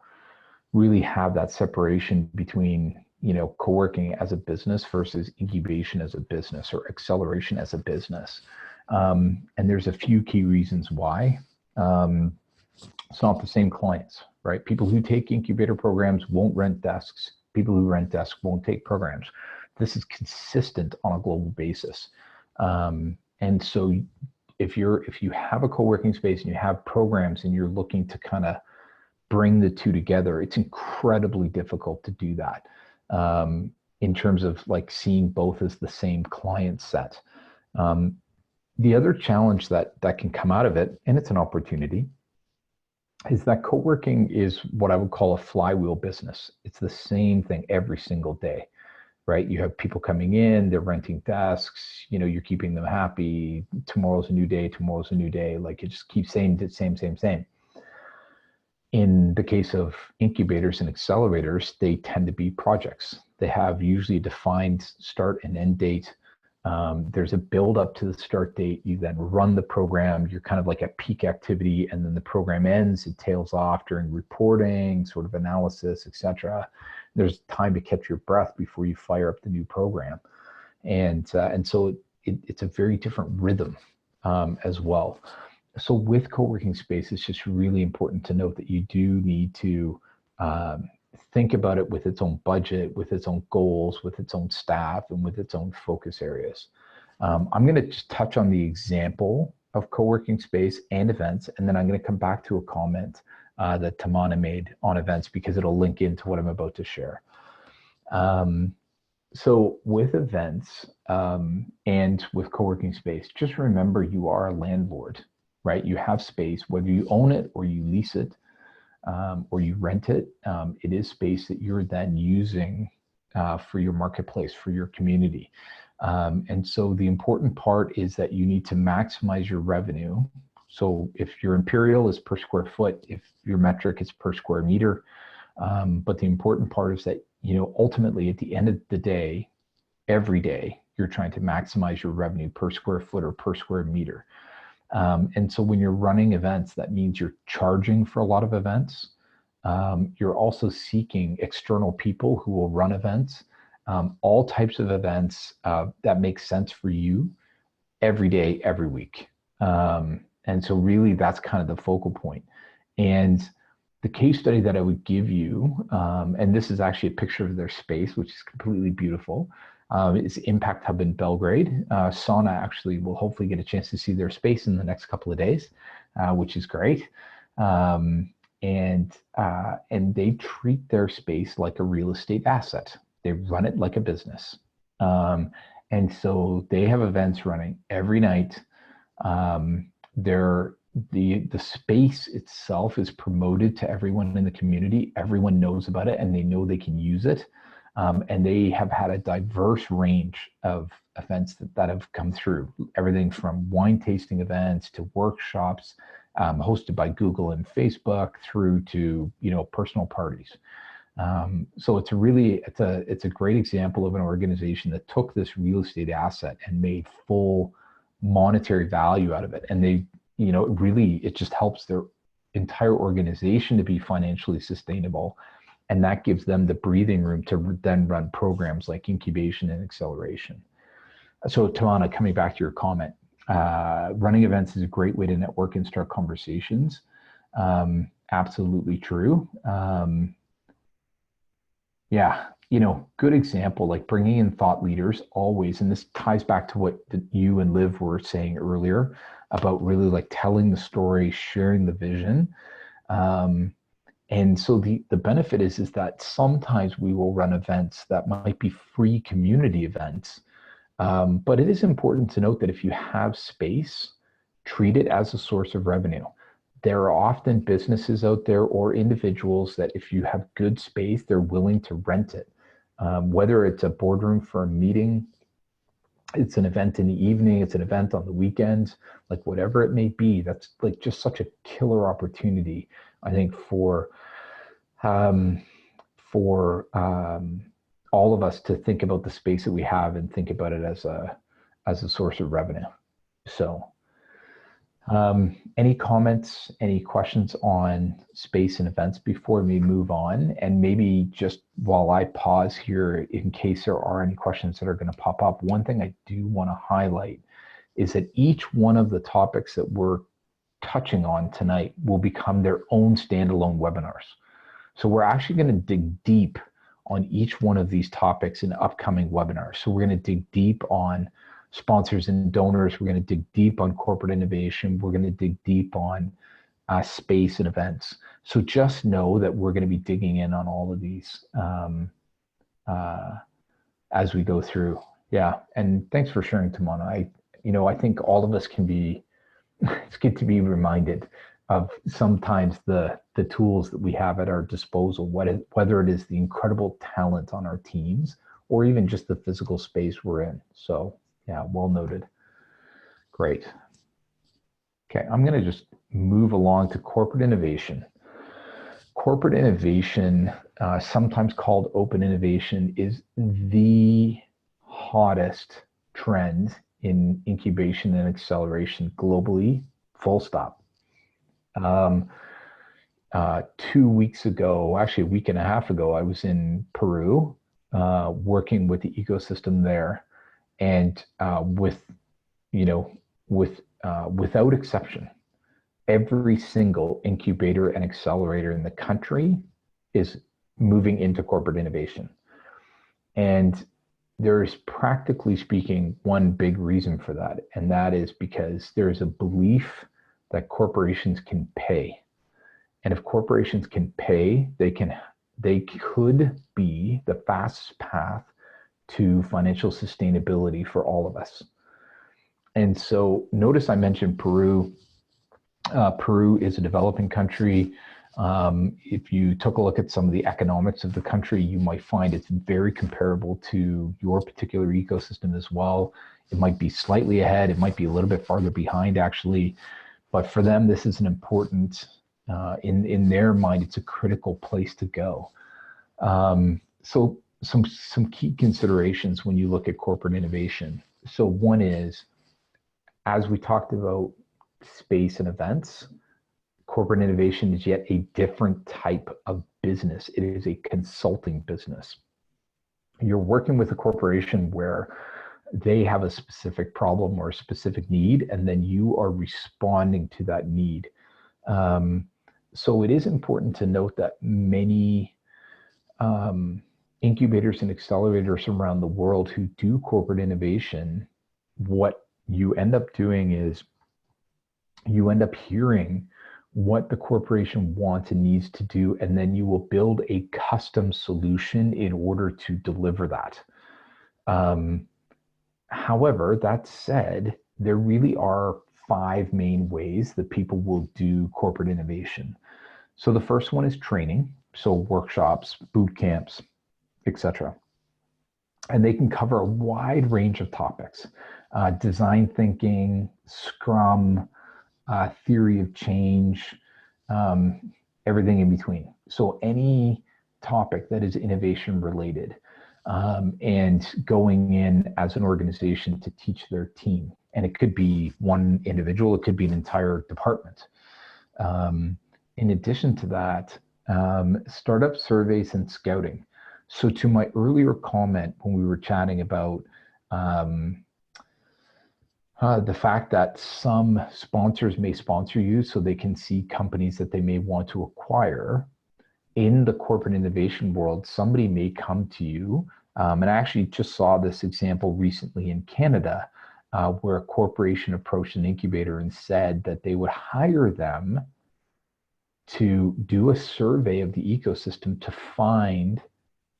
really have that separation between co-working as a business versus incubation as a business, or acceleration as a business. And there's a few key reasons why. It's not the same clients, right? People who take incubator programs won't rent desks. People who rent desks won't take programs. This is consistent on a global basis. And so if you have a co-working space and you have programs and you're looking to kind of bring the two together, it's incredibly difficult to do that. In terms of like seeing both as the same client set. The other challenge that can come out of it, and it's an opportunity, is that co-working is what I would call a flywheel business. It's the same thing every single day, right? You have people coming in, they're renting desks, you're keeping them happy. Tomorrow's a new day, tomorrow's a new day. Like, it just keeps saying the same. In the case of incubators and accelerators, they tend to be projects. They have usually a defined start and end date. There's a build up to the start date. You then run the program. You're kind of like at peak activity, and then the program ends. It tails off during reporting, sort of analysis, etc. There's time to catch your breath before you fire up the new program. And so it's a very different rhythm as well. So with co-working space, it's just really important to note that you do need to think about it with its own budget, with its own goals, with its own staff, and with its own focus areas. I'm going to just touch on the example of co-working space and events, and then I'm going to come back to a comment that Tamana made on events, because it'll link into what I'm about to share. So with events and with co-working space, just remember you are a landlord, right? You have space, whether you own it or you lease it or you rent it. It is space that you're then using for your marketplace, for your community. And so the important part is that you need to maximize your revenue. So if your imperial is per square foot, if your metric is per square meter, but the important part is that, ultimately at the end of the day, every day, you're trying to maximize your revenue per square foot or per square meter. And so when you're running events, that means you're charging for a lot of events. You're also seeking external people who will run events, all types of events that make sense for you every day, every week. And so really that's kind of the focal point. And the case study that I would give you, and this is actually a picture of their space, which is completely beautiful. It's Impact Hub in Belgrade. Sana actually will hopefully get a chance to see their space in the next couple of days, which is great. And they treat their space like a real estate asset. They run it like a business. And so they have events running every night. The space itself is promoted to everyone in the community. Everyone knows about it and they know they can use it. And they have had a diverse range of events that have come through. Everything from wine tasting events to workshops hosted by Google and Facebook through to personal parties. So it's a great example of an organization that took this real estate asset and made full monetary value out of it. And they, it just helps their entire organization to be financially sustainable. And that gives them the breathing room to then run programs like incubation and acceleration. So Tamana, coming back to your comment, running events is a great way to network and start conversations. Absolutely true. Yeah, good example, like bringing in thought leaders always, and this ties back to what you and Liv were saying earlier about really like telling the story, sharing the vision. And so the benefit is that sometimes we will run events that might be free community events, but it is important to note that if you have space, treat it as a source of revenue. There are often businesses out there or individuals that if you have good space, they're willing to rent it. Whether it's a boardroom for a meeting, it's an event in the evening, it's an event on the weekends, like whatever it may be, that's like just such a killer opportunity, I think, for all of us to think about the space that we have and think about it as a source of revenue. So any comments, any questions on space and events before we move on? And maybe just while I pause here, in case there are any questions that are going to pop up, one thing I do want to highlight is that each one of the topics that we're touching on tonight will become their own standalone webinars. So we're actually going to dig deep on each one of these topics in upcoming webinars. So we're going to dig deep on sponsors and donors. We're going to dig deep on corporate innovation. We're going to dig deep on space and events. So just know that we're going to be digging in on all of these as we go through. Yeah, and thanks for sharing, Tamana. I think all of us can be, it's good to be reminded of sometimes the tools that we have at our disposal, whether it is the incredible talent on our teams or even just the physical space we're in. So yeah, well noted. Great. Okay, I'm going to just move along to corporate innovation. Corporate innovation, sometimes called open innovation, is the hottest trend in incubation and acceleration globally, full stop. 2 weeks ago, actually a week and a half ago, I was in Peru working with the ecosystem there. And without exception, every single incubator and accelerator in the country is moving into corporate innovation. And there's, practically speaking, one big reason for that. And that is because there's a belief that corporations can pay. And if corporations can pay, they could be the fastest path to financial sustainability for all of us. And so notice I mentioned Peru. Peru is a developing country. If you took a look at some of the economics of the country, you might find it's very comparable to your particular ecosystem as well. It might be slightly ahead. It might be a little bit farther behind, actually. But for them, this is an important, in their mind, it's a critical place to go. So some key considerations when you look at corporate innovation. So one is, as we talked about space and events, corporate innovation is yet a different type of business. It is a consulting business. You're working with a corporation where they have a specific problem or a specific need, and then you are responding to that need. So it is important to note that many incubators and accelerators around the world who do corporate innovation, what you end up doing is you end up hearing what the corporation wants and needs to do, and then you will build a custom solution in order to deliver that. However, that said, there really are 5 main ways that people will do corporate innovation. So the first one is training, so workshops, boot camps, etc. And they can cover a wide range of topics: design thinking, Scrum, theory of change, everything in between. So any topic that is innovation related, and going in as an organization to teach their team. And it could be one individual, it could be an entire department. In addition to that, startup surveys and scouting. So to my earlier comment when we were chatting about the fact that some sponsors may sponsor you so they can see companies that they may want to acquire, in the corporate innovation world, somebody may come to you, and I actually just saw this example recently in Canada, where a corporation approached an incubator and said that they would hire them to do a survey of the ecosystem to find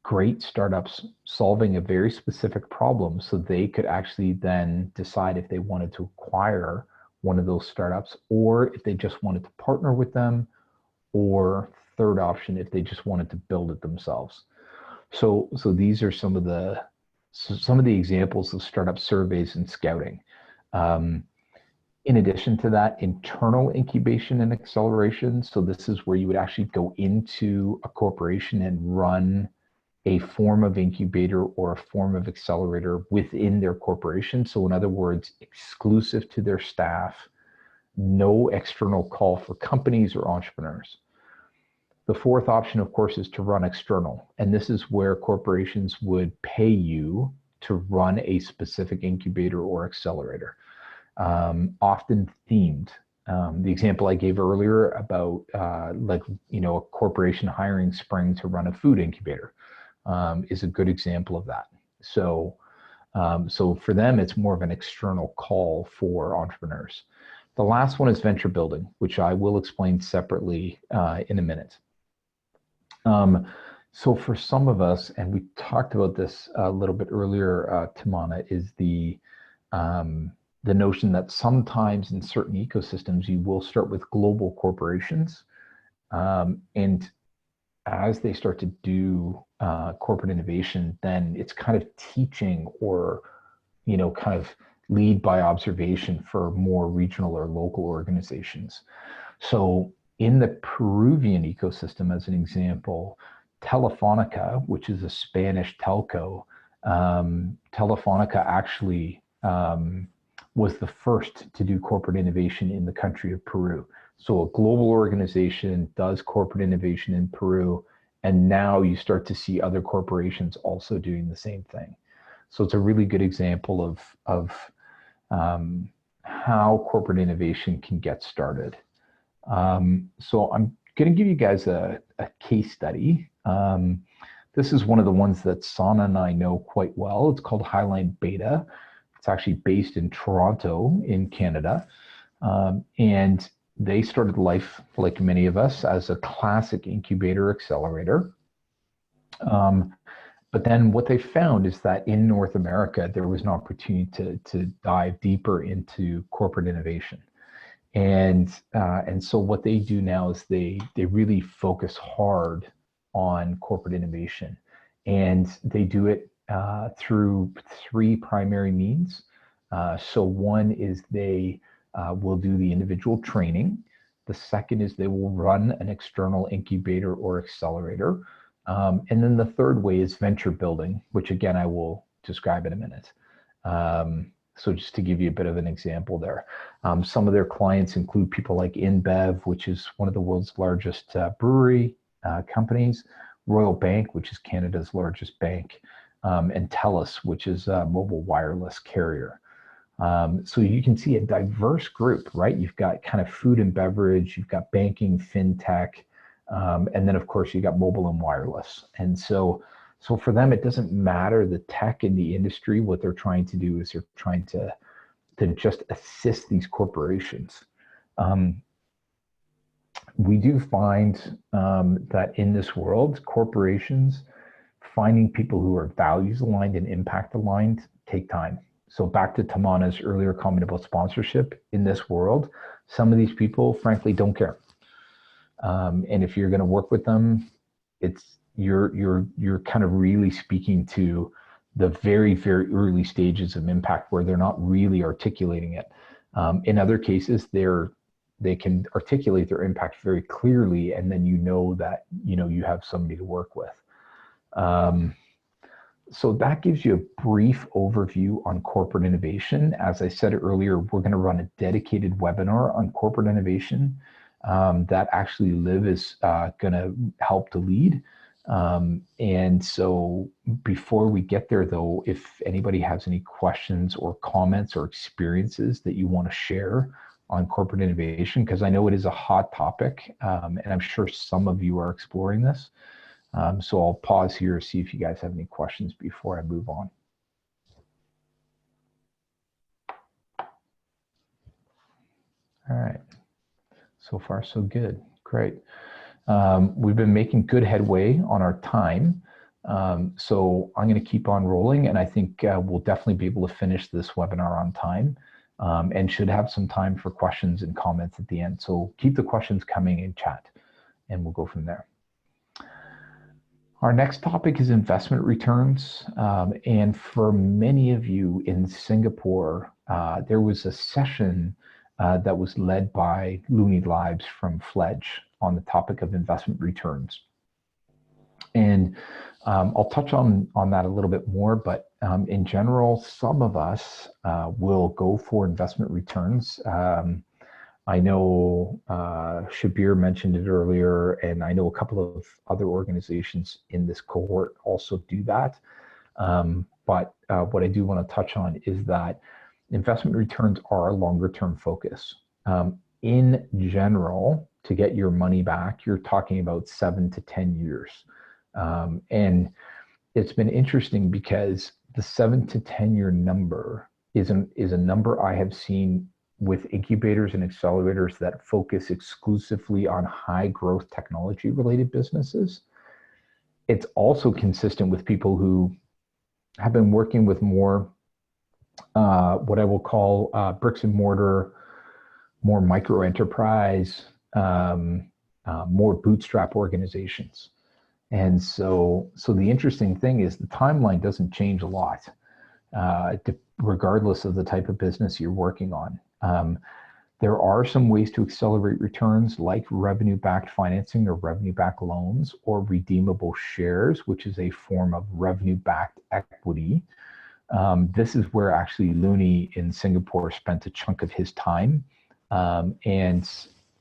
great startups solving a very specific problem, so they could actually then decide if they wanted to acquire one of those startups, or if they just wanted to partner with them, or third option, if they just wanted to build it themselves. So these are some of the examples of startup surveys and scouting. In addition to that, internal incubation and acceleration. So this is where you would actually go into a corporation and run a form of incubator or a form of accelerator within their corporation. So in other words, exclusive to their staff, no external call for companies or entrepreneurs. The fourth option, of course, is to run external. And this is where corporations would pay you to run a specific incubator or accelerator, often themed. The example I gave earlier about a corporation hiring Spring to run a food incubator is a good example of that. So for them, it's more of an external call for entrepreneurs. The last one is venture building, which I will explain separately in a minute. So for some of us, and we talked about this a little bit earlier, Timana, is the notion that sometimes in certain ecosystems, you will start with global corporations. And as they start to do corporate innovation, then it's kind of teaching or, kind of lead by observation for more regional or local organizations. So in the Peruvian ecosystem, as an example, Telefonica, which is a Spanish telco, Telefonica actually was the first to do corporate innovation in the country of Peru. So a global organization does corporate innovation in Peru, and now you start to see other corporations also doing the same thing. So it's a really good example of how corporate innovation can get started. So I'm going to give you guys a case study. This is one of the ones that Sana and I know quite well. It's called Highline Beta. It's actually based in Toronto in Canada. And they started life, like many of us, as a classic incubator accelerator. But then what they found is that in North America, there was an opportunity to dive deeper into corporate innovation. And so what they do now is they really focus hard on corporate innovation, and they do it through three primary means. So one is they will do the individual training. The second is they will run an external incubator or accelerator. And then the third way is venture building, which again, I will describe in a minute. So just to give you a bit of an example there, some of their clients include people like InBev, which is one of the world's largest brewery companies, Royal Bank, which is Canada's largest bank, and TELUS, which is a mobile wireless carrier. So you can see a diverse group, right? You've got kind of food and beverage, you've got banking, fintech, and then of course you got mobile and wireless. And so for them, it doesn't matter the tech in the industry. What they're trying to do is they're trying to just assist these corporations. We do find that in this world, corporations finding people who are values aligned and impact aligned take time. So back to Tamana's earlier comment about sponsorship, in this world, some of these people frankly don't care. And if you're going to work with them, you're kind of really speaking to the very, very early stages of impact where they're not really articulating it. In other cases, they can articulate their impact very clearly, and then you know that you have somebody to work with. So that gives you a brief overview on corporate innovation. As I said earlier, we're going to run a dedicated webinar on corporate innovation that actually Liv is going to help to lead. And so before we get there, though, if anybody has any questions or comments or experiences that you want to share on corporate innovation, because I know it is a hot topic, and I'm sure some of you are exploring this. So I'll pause here to see if you guys have any questions before I move on. All right. So far, so good. Great. We've been making good headway on our time. So I'm going to keep on rolling, and I think we'll definitely be able to finish this webinar on time, and should have some time for questions and comments at the end. So keep the questions coming in chat, and we'll go from there. Our next topic is investment returns. And for many of you in Singapore, there was a session that was led by Looney Lives from Fledge on the topic of investment returns. And I'll touch on that a little bit more, but in general, some of us will go for investment returns. I know Shabir mentioned it earlier, and I know a couple of other organizations in this cohort also do that. But what I do want to touch on is that investment returns are a longer term focus. In general, to get your money back, you're talking about 7 to 10 years. And it's been interesting because the 7 to 10 year number is a number I have seen with incubators and accelerators that focus exclusively on high growth technology related businesses. It's also consistent with people who have been working with more what I will call bricks and mortar, more micro enterprise, more bootstrap organizations. And so the interesting thing is the timeline doesn't change a lot, regardless of the type of business you're working on. There are some ways to accelerate returns, like revenue-backed financing or revenue-backed loans, or redeemable shares, which is a form of revenue-backed equity. This is where actually Looney in Singapore spent a chunk of his time. And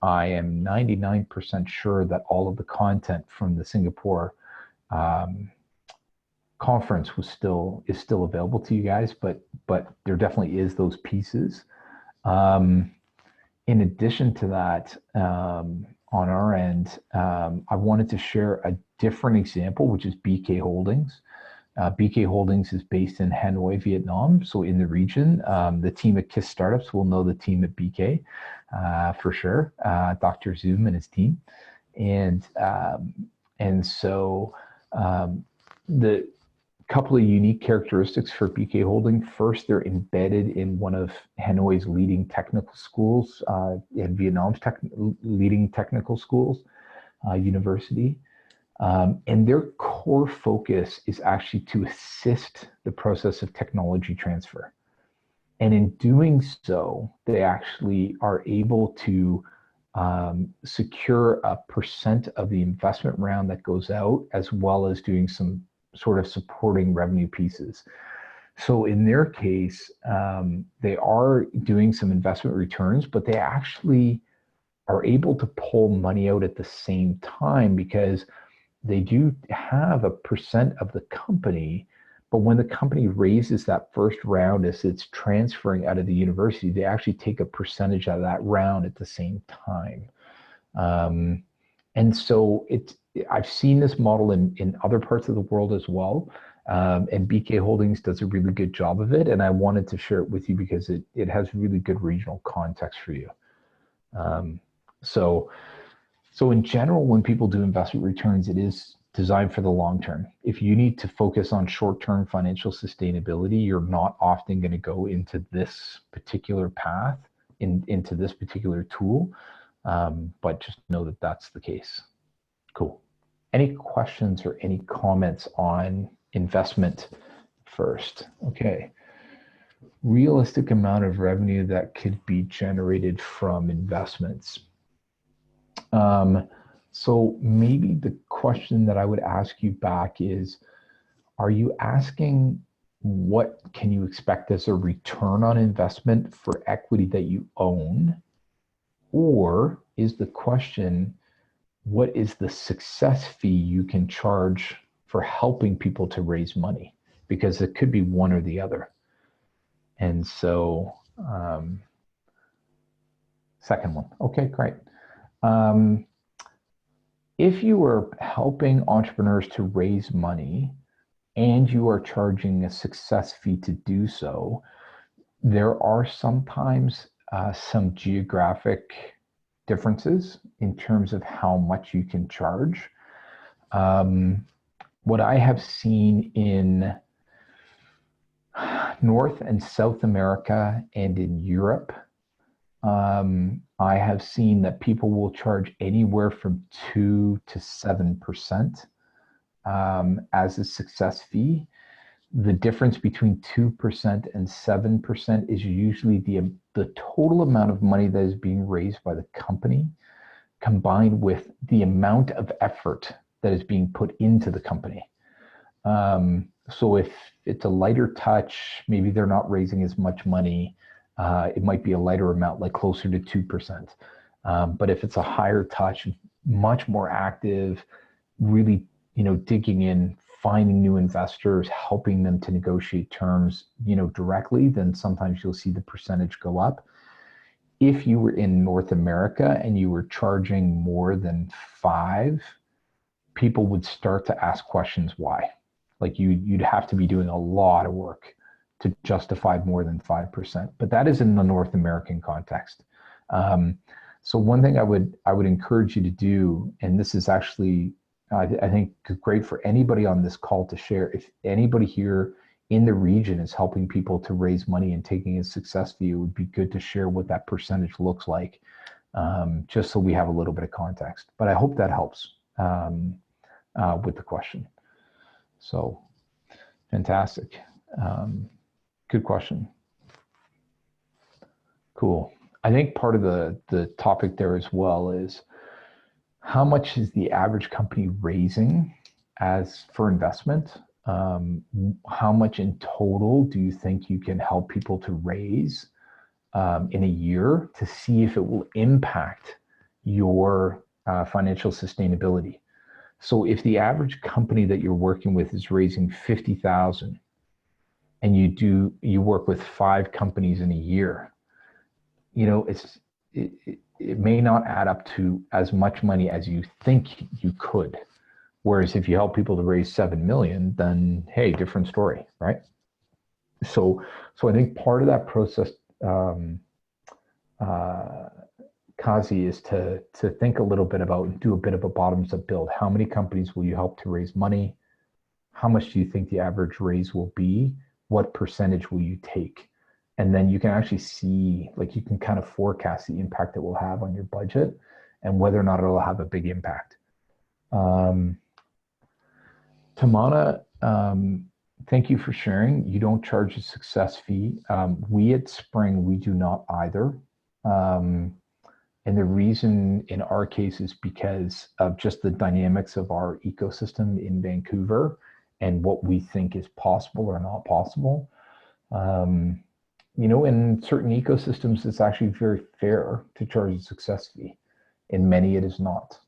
I am 99% sure that all of the content from the Singapore conference is still available to you guys, but there definitely is those pieces. In addition to that, on our end, I wanted to share a different example, which is BK Holdings. BK Holdings is based in Hanoi, Vietnam, so in the region. The team at KISS Startups will know the team at BK for sure, Dr. Zoom and his team. And so couple of unique characteristics for BK Holding. First, they're embedded in one of Hanoi's leading technical schools, in Vietnam's leading technical schools, university. And their core focus is actually to assist the process of technology transfer. And in doing so, they actually are able to secure a % of the investment round that goes out, as well as doing some sort of supporting revenue pieces. So in their case, they are doing some investment returns, but they actually are able to pull money out at the same time, because they do have a % of the company, but when the company raises that first round as it's transferring out of the university, they actually take a percentage of that round at the same time. And so I've seen this model in other parts of the world as well. And BK Holdings does a really good job of it. And I wanted to share it with you because it has really good regional context for you. So in general, when people do investment returns, it is designed for the long term. If you need to focus on short-term financial sustainability, you're not often going to go into this particular path, into this particular tool. But just know that that's the case. Cool. Any questions or any comments on investment first? Okay. Realistic amount of revenue that could be generated from investments. So maybe the question that I would ask you back is, are you asking what can you expect as a return on investment for equity that you own? Or is the question, what is the success fee you can charge for helping people to raise money? Because it could be one or the other. And so, second one. Okay, great. If you are helping entrepreneurs to raise money and you are charging a success fee to do so, there are sometimes some geographic differences in terms of how much you can charge. What I have seen in North and South America and in Europe, I have seen that people will charge anywhere from 2 to 7% as a success fee. The difference between 2% and 7% is usually the total amount of money that is being raised by the company, combined with the amount of effort that is being put into the company. So if it's a lighter touch, maybe they're not raising as much money. It might be a lighter amount, like closer to 2%. But if it's a higher touch, much more active, really, digging in, finding new investors, helping them to negotiate terms, directly, then sometimes you'll see the percentage go up. If you were in North America and you were charging more than 5, people would start to ask questions why. Like you'd have to be doing a lot of work to justify more than 5%, but that is in the North American context. So one thing I would encourage you to do, and this is actually, I think, great for anybody on this call to share. If anybody here in the region is helping people to raise money and taking a success fee, it would be good to share what that percentage looks like, just so we have a little bit of context. But I hope that helps with the question. So fantastic. Good question. Cool. I think part of the topic there as well is, how much is the average company raising as for investment? How much in total do you think you can help people to raise in a year to see if it will impact your financial sustainability? So if the average company that you're working with is raising 50,000 and you work with 5 companies in a year, it may not add up to as much money as you think you could. Whereas if you help people to raise 7 million, then hey, different story, right? So I think part of that process, Kazi, is to think a little bit about and do a bit of a bottoms up build. How many companies will you help to raise money? how much do you think the average raise will be? What percentage will you take? And then you can actually see, like, you can kind of forecast the impact it will have on your budget and whether or not it'll have a big impact. Tamana, thank you for sharing. You don't charge a success fee. We at Spring, we do not either. And the reason in our case is because of just the dynamics of our ecosystem in Vancouver and what we think is possible or not possible. You know, in certain ecosystems, it's actually very fair to charge a success fee. In many, it is not.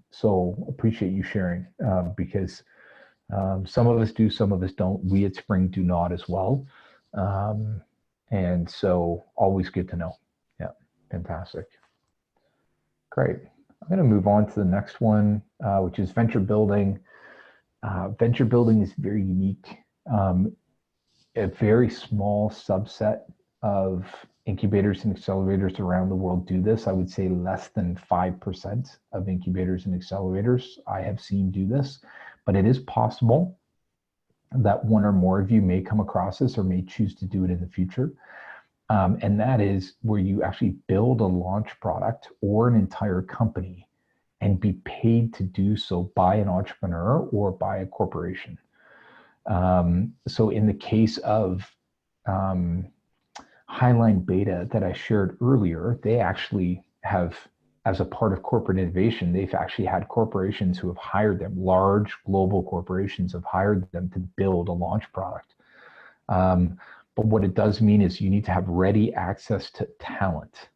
So appreciate you sharing, because some of us do, some of us don't. We at Spring do not as well. And so always good to know. Yeah, fantastic. Great. I'm going to move on to the next one, which is venture building. Venture building is very unique. A very small subset of incubators and accelerators around the world do this. I would say less than 5% of incubators and accelerators I have seen do this, but it is possible that one or more of you may come across this or may choose to do it in the future. And that is where you actually build a launch product or an entire company and be paid to do so by an entrepreneur or by a corporation. So in the case of Highline Beta that I shared earlier, they actually have, as a part of corporate innovation, they've actually had corporations who have hired them, large global corporations have hired them to build a launch product. But what it does mean is you need to have ready access to talent,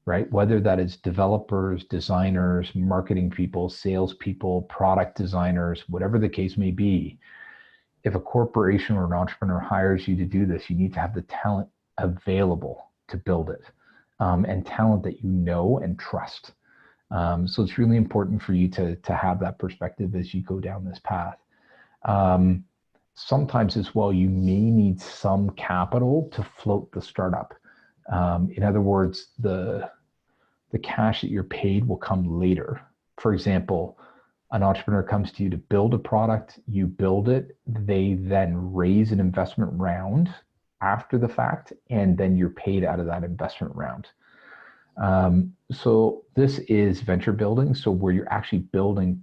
right? Whether that is developers, designers, marketing people, salespeople, product designers, whatever the case may be. If a corporation or an entrepreneur hires you to do this, you need to have the talent available to build it, and talent that you know and trust. So it's really important for you to have that perspective as you go down this path. Sometimes as well, you may need some capital to float the startup. In other words, the cash that you're paid will come later. For example, an entrepreneur comes to you to build a product, you build it, they then raise an investment round after the fact, and then you're paid out of that investment round. So this is venture building, so where you're actually building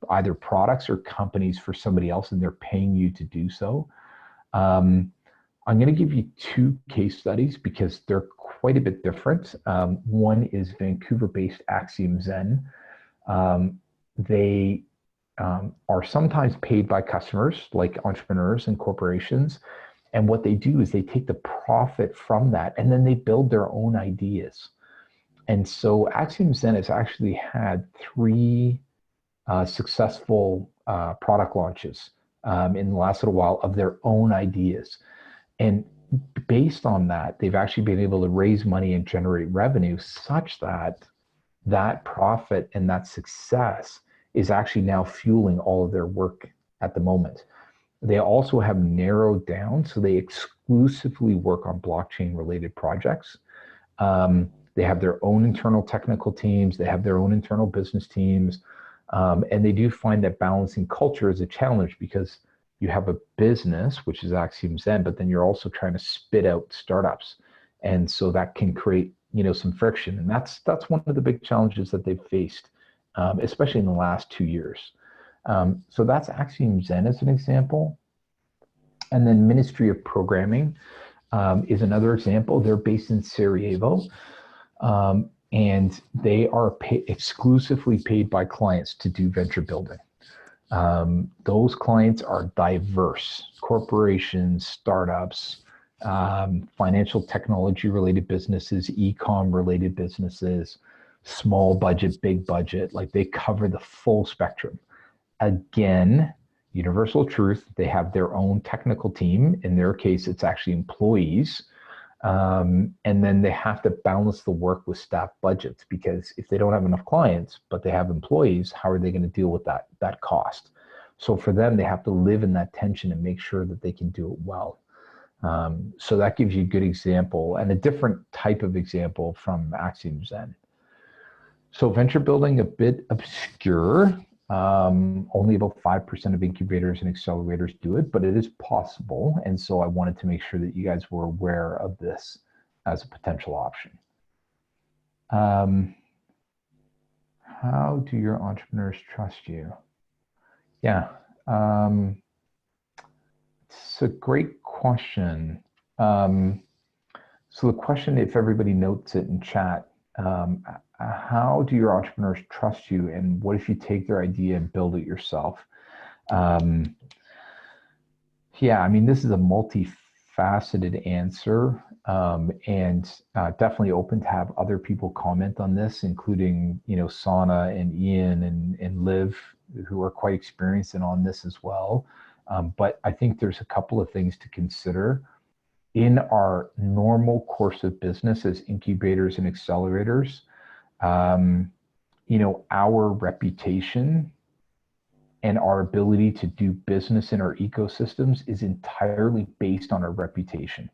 either products or companies for somebody else and they're paying you to do so. I'm going to give you two case studies because they're quite a bit different. One is Vancouver-based Axiom Zen. They are sometimes paid by customers like entrepreneurs and corporations. And what they do is they take the profit from that and then they build their own ideas. And so Axiom Zen has actually had 3 successful product launches in the last little while of their own ideas. And based on that, they've actually been able to raise money and generate revenue such that that profit and that success is actually now fueling all of their work at the moment. They also have narrowed down, so they exclusively work on blockchain related projects. They have their own internal technical teams, they have their own internal business teams, and they do find that balancing culture is a challenge because you have a business, which is Axiom Zen, but then you're also trying to spit out startups. And so that can create, you know, some friction. And that's one of the big challenges that they've faced, especially in the last 2 years. So that's Axiom Zen as an example. And then Ministry of Programming is another example. They're based in Sarajevo, and they are exclusively paid by clients to do venture building. Those clients are diverse: corporations, startups, financial technology related businesses, e-com related businesses, small budget, big budget. Like, they cover the full spectrum. Again, universal truth, they have their own technical team. In their case, it's actually employees. And then they have to balance the work with staff budgets, because if they don't have enough clients, but they have employees, how are they going to deal with that cost? So for them, they have to live in that tension and make sure that they can do it well. So that gives you a good example and a different type of example from Axiom Zen. So venture building, a bit obscure. Only about 5% of incubators and accelerators do it, but it is possible. And so I wanted to make sure that you guys were aware of this as a potential option. How do your entrepreneurs trust you? Yeah, it's a great question. So the question, if everybody notes it in chat, how do your entrepreneurs trust you, and what if you take their idea and build it yourself? Yeah, I mean, this is a multifaceted answer, and definitely open to have other people comment on this, including, you know, Sana and Ian and Liv, who are quite experienced and on this as well. But I think there's a couple of things to consider. In our normal course of business as incubators and accelerators, you know, our reputation and our ability to do business in our ecosystems is entirely based on our reputation.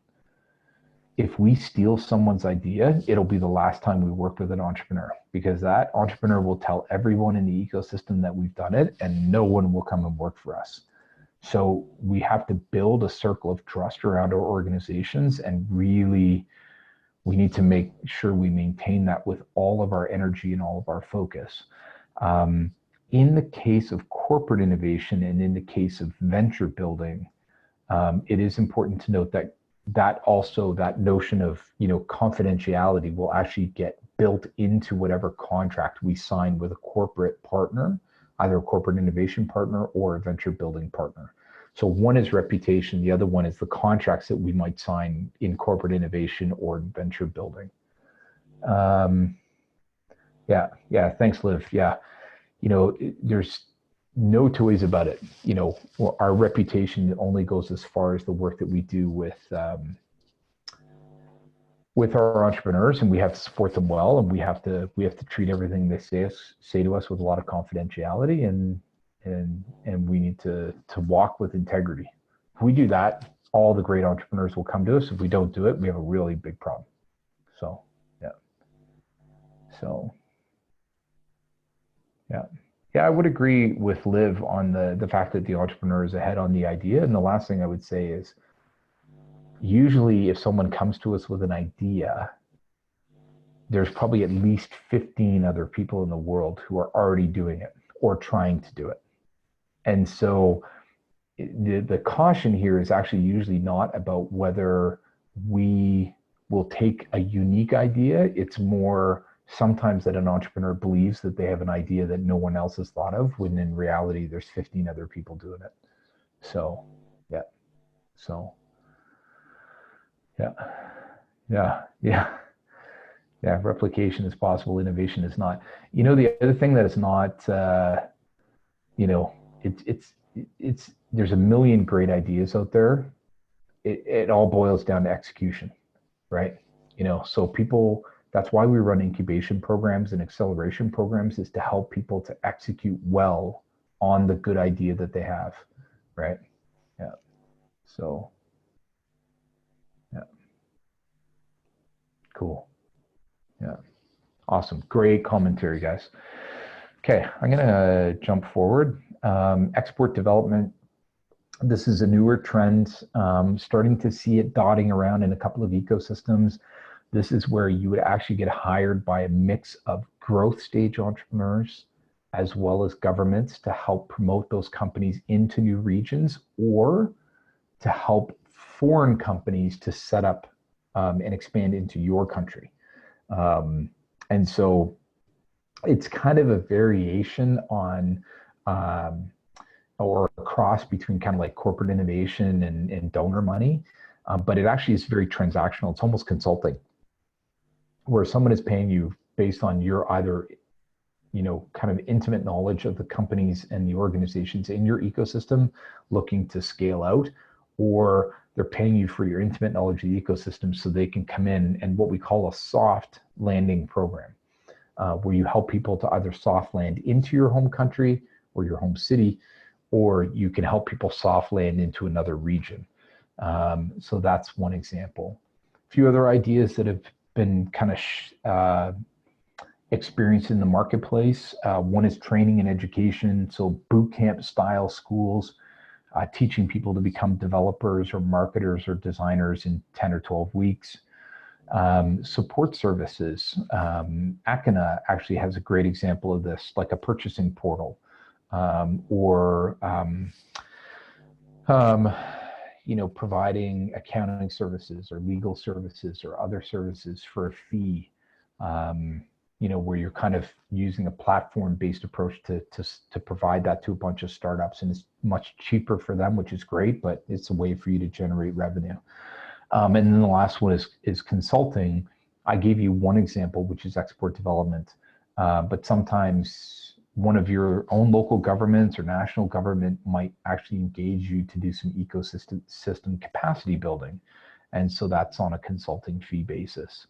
If we steal someone's idea, it'll be the last time we work with an entrepreneur, because that entrepreneur will tell everyone in the ecosystem that we've done it, and no one will come and work for us. So we have to build a circle of trust around our organizations, and really we need to make sure we maintain that with all of our energy and all of our focus. In the case of corporate innovation and in the case of venture building, it is important to note that notion of, you know, confidentiality will actually get built into whatever contract we sign with a corporate partner, either a corporate innovation partner or a venture building partner. So one is reputation, the other one is the contracts that we might sign in corporate innovation or venture building. Yeah, thanks, Liv. Yeah, you know, there's no two ways about it. You know, our reputation only goes as far as the work that we do with our entrepreneurs, and we have to support them well, and we have to treat everything they say to us with a lot of confidentiality, and we need to walk with integrity. If we do that, all the great entrepreneurs will come to us. If we don't do it, we have a really big problem. So yeah, I would agree with Liv on the fact that the entrepreneur is ahead on the idea. And the last thing I would say is, usually if someone comes to us with an idea, there's probably at least 15 other people in the world who are already doing it or trying to do it. And so the caution here is actually usually not about whether we will take a unique idea. It's more sometimes that an entrepreneur believes that they have an idea that no one else has thought of, when in reality there's 15 other people doing it. So yeah, replication is possible, innovation is not. You know, the other thing that is not, you know, it's there's a million great ideas out there. It all boils down to execution, right? You know, so people, that's why we run incubation programs and acceleration programs, is to help people to execute well on the good idea that they have, right? Yeah. So, yeah. Cool. Yeah. Awesome. Great commentary, guys. Okay, I'm going to jump forward. Export development. This is a newer trend, starting to see it dotting around in a couple of ecosystems. This is where you would actually get hired by a mix of growth stage entrepreneurs as well as governments to help promote those companies into new regions, or to help foreign companies to set up and expand into your country. And so it's kind of a variation on or a cross between kind of like corporate innovation and donor money, but it actually is very transactional. It's almost consulting, where someone is paying you based on your either, you know, kind of intimate knowledge of the companies and the organizations in your ecosystem looking to scale out, or they're paying you for your intimate knowledge of the ecosystem so they can come in and what we call a soft landing program, where you help people to either soft land into your home country or your home city, or you can help people soft land into another region. So that's one example. A few other ideas that have been kind of, experience in the marketplace. One is training and education, so boot camp style schools, teaching people to become developers or marketers or designers in 10 or 12 weeks. Support services. Akana actually has a great example of this, like a purchasing portal, or providing accounting services or legal services or other services for a fee. Where you're kind of using a platform-based approach to provide that to a bunch of startups, and it's much cheaper for them, which is great, but it's a way for you to generate revenue. And then the last one is consulting. I gave you one example, which is export development, but sometimes one of your own local governments or national government might actually engage you to do some ecosystem capacity building, and so that's on a consulting fee basis.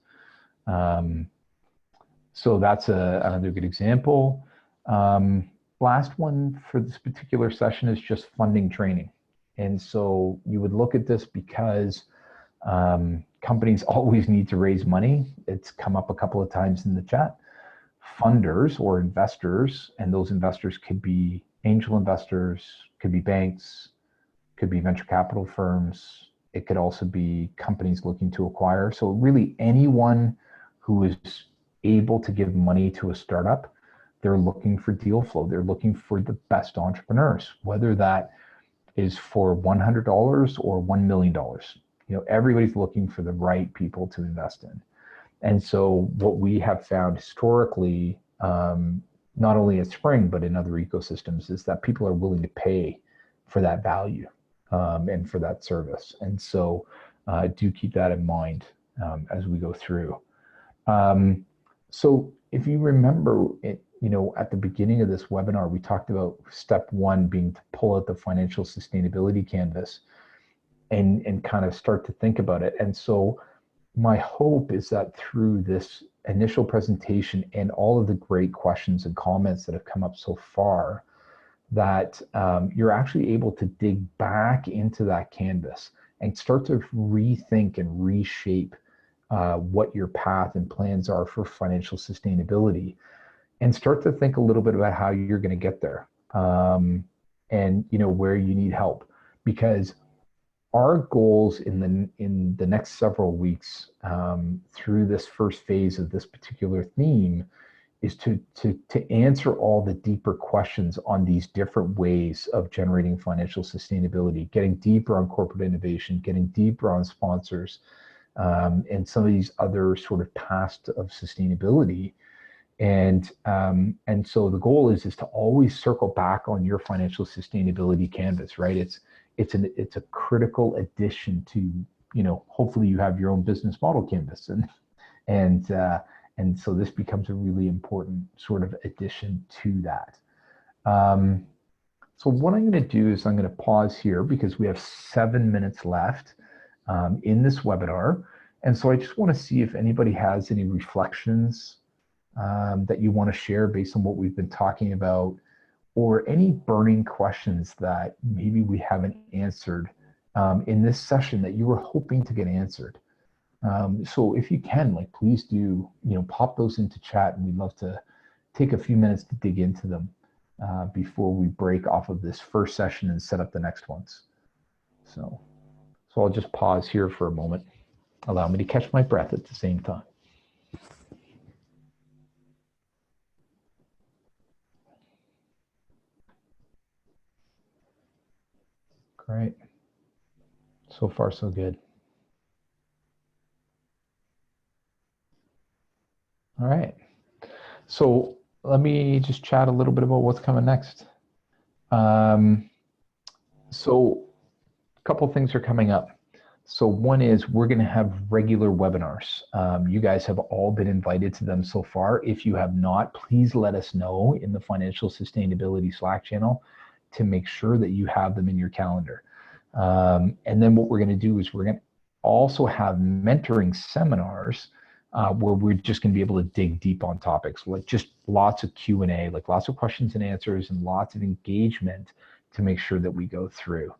So that's another good example. Last one for this particular session is just funding training. And so you would look at this because companies always need to raise money. It's come up a couple of times in the chat. Funders or investors, and those investors could be angel investors, could be banks, could be venture capital firms. It could also be companies looking to acquire. So really anyone who is able to give money to a startup, they're looking for deal flow. They're looking for the best entrepreneurs, whether that is for $100 or $1 million. Everybody's looking for the right people to invest in. And so what we have found historically, not only at Spring, but in other ecosystems, is that people are willing to pay for that value and for that service. And so do keep that in mind as we go through. So if you remember, at the beginning of this webinar, we talked about step one being to pull out the financial sustainability canvas and kind of start to think about it. And so my hope is that through this initial presentation and all of the great questions and comments that have come up so far, that you're actually able to dig back into that canvas and start to rethink and reshape what your path and plans are for financial sustainability, and start to think a little bit about how you're going to get there, and where you need help. Because our goals in the next several weeks through this first phase of this particular theme is to answer all the deeper questions on these different ways of generating financial sustainability, getting deeper on corporate innovation, getting deeper on sponsors, and some of these other sort of paths of sustainability. And so the goal is to always circle back on your financial sustainability canvas, right? It's a critical addition to, hopefully you have your own business model canvas, and so this becomes a really important sort of addition to that. So what I'm going to do is I'm going to pause here because we have 7 minutes left in this webinar. And so I just want to see if anybody has any reflections that you want to share based on what we've been talking about, or any burning questions that maybe we haven't answered in this session that you were hoping to get answered. So if you can, please do, pop those into chat, and we'd love to take a few minutes to dig into them before we break off of this first session and set up the next ones. So I'll just pause here for a moment. Allow me to catch my breath at the same time. Great. So far, so good. All right. So let me just chat a little bit about what's coming next. So a couple things are coming up. So one is we're going to have regular webinars. You guys have all been invited to them so far. If you have not, please let us know in the Financial Sustainability Slack channel to make sure that you have them in your calendar. And then what we're going to do is we're going to also have mentoring seminars where we're just going to be able to dig deep on topics, like just lots of Q&A, like lots of questions and answers and lots of engagement to make sure that we go through.